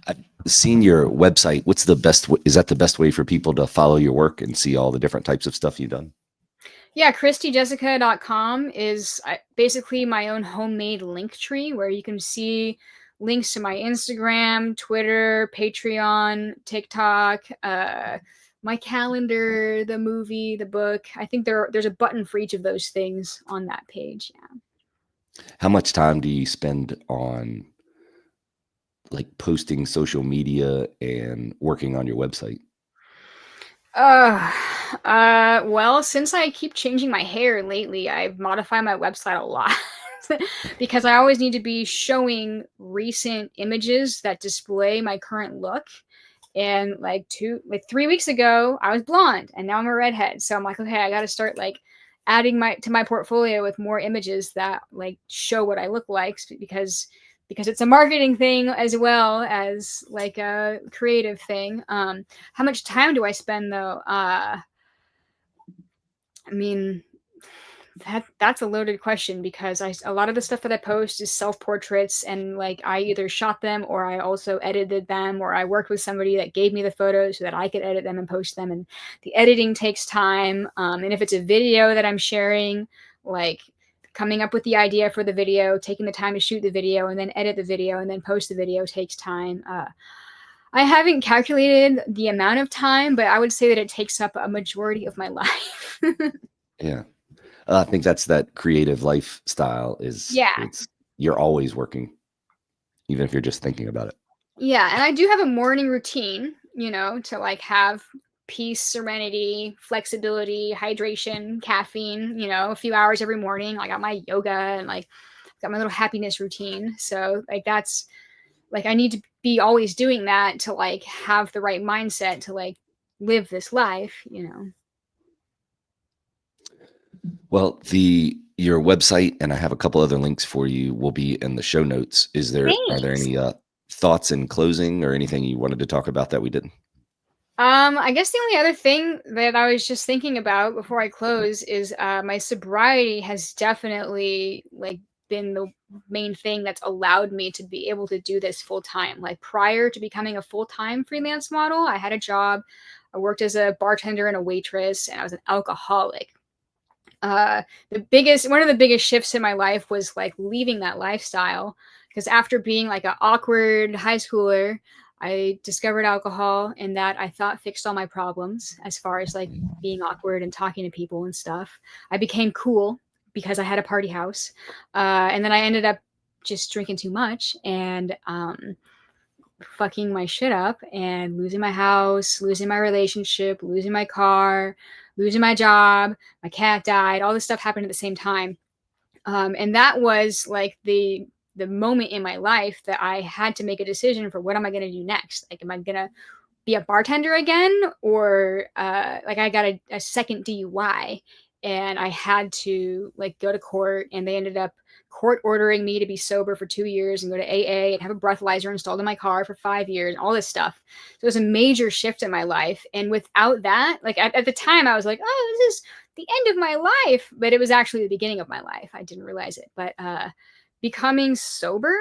I've seen your website. What's the best? Is that the best way for people to follow your work and see all the different types of stuff you've done? Yeah, KristyJessica.com is basically my own homemade link tree where you can see links to my Instagram, Twitter, Patreon, TikTok, my calendar, the movie, the book. I think there's a button for each of those things on that page. Yeah. How much time do you spend on like posting social media and working on your website? Uh, well, since I keep changing my hair lately, I've modified my website a lot. because I always need to be showing recent images that display my current look. And like 3 weeks ago, I was blonde, and now I'm a redhead. So I'm like, okay, I got to start like adding my portfolio with more images that like show what I look like, because it's a marketing thing as well as like a creative thing. How much time do I spend though? I mean, that's a loaded question, because a lot of the stuff that I post is self portraits, and like I either shot them or I also edited them, or I worked with somebody that gave me the photos so that I could edit them and post them, and the editing takes time. And if it's a video that I'm sharing, like coming up with the idea for the video, taking the time to shoot the video, and then edit the video, and then post the video takes time. I haven't calculated the amount of time, but I would say that it takes up a majority of my life. Yeah. I think that's that creative lifestyle is Yeah. you're always working, even if you're just thinking about it. Yeah, and I do have a morning routine, to like have peace, serenity, flexibility, hydration, caffeine, a few hours every morning. I got my yoga and like got my little happiness routine. So like that's like I need to be always doing that to like have the right mindset to like live this life. Well, your website, and I have a couple other links for you, will be in the show notes. Are there Thanks. any thoughts in closing or anything you wanted to talk about that we didn't? I guess the only other thing that I was just thinking about before I close is my sobriety has definitely like been the main thing that's allowed me to be able to do this full time. Like prior to becoming a full time freelance model, I had a job. I worked as a bartender and a waitress, and I was an alcoholic. One of the biggest shifts in my life was like leaving that lifestyle, because after being like an awkward high schooler, I discovered alcohol, and that I thought fixed all my problems as far as like being awkward and talking to people and stuff. I became cool because I had a party house, and then I ended up just drinking too much and fucking my shit up and losing my house, losing my relationship, losing my car, losing my job. My cat died. All this stuff happened at the same time. And that was like the moment in my life that I had to make a decision for what am I going to do next? Like, am I going to be a bartender again, or like I got a second DUI, and I had to like go to court, and they ended up court ordering me to be sober for 2 years and go to AA and have a breathalyzer installed in my car for 5 years, all this stuff. So it was a major shift in my life. And without that, like at the time I was like, oh, this is the end of my life, but it was actually the beginning of my life. I didn't realize it. But becoming sober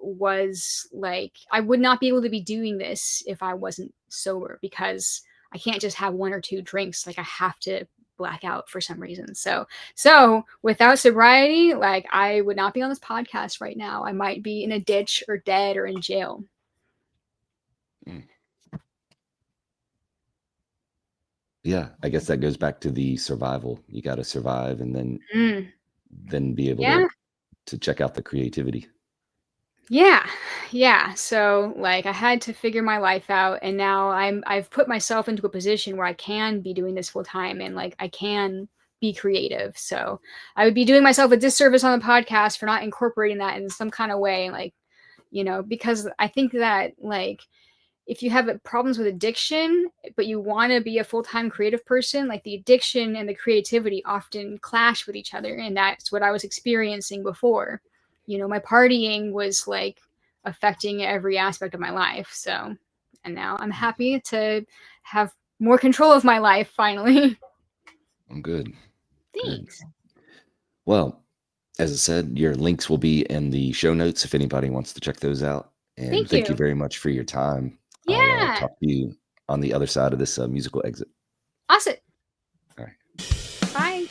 was like I would not be able to be doing this if I wasn't sober, because I can't just have one or two drinks. Like I have to black out for some reason. So without sobriety, like I would not be on this podcast right now. I might be in a ditch or dead or in jail. Yeah, I guess that goes back to the survival. You got to survive, and then be able Yeah. to check out the creativity. Yeah. So like I had to figure my life out, and now I've put myself into a position where I can be doing this full time, and like I can be creative. So I would be doing myself a disservice on the podcast for not incorporating that in some kind of way, like, because I think that like if you have problems with addiction, but you want to be a full-time creative person, like the addiction and the creativity often clash with each other. And that's what I was experiencing before. My partying was like affecting every aspect of my life. So, and now I'm happy to have more control of my life finally. I'm good. Thanks. Well, as I said, your links will be in the show notes if anybody wants to check those out. And Thank thank you you. very much for your time. I'll Yeah. talk to you on the other side of this musical exit. Awesome. All right. Bye.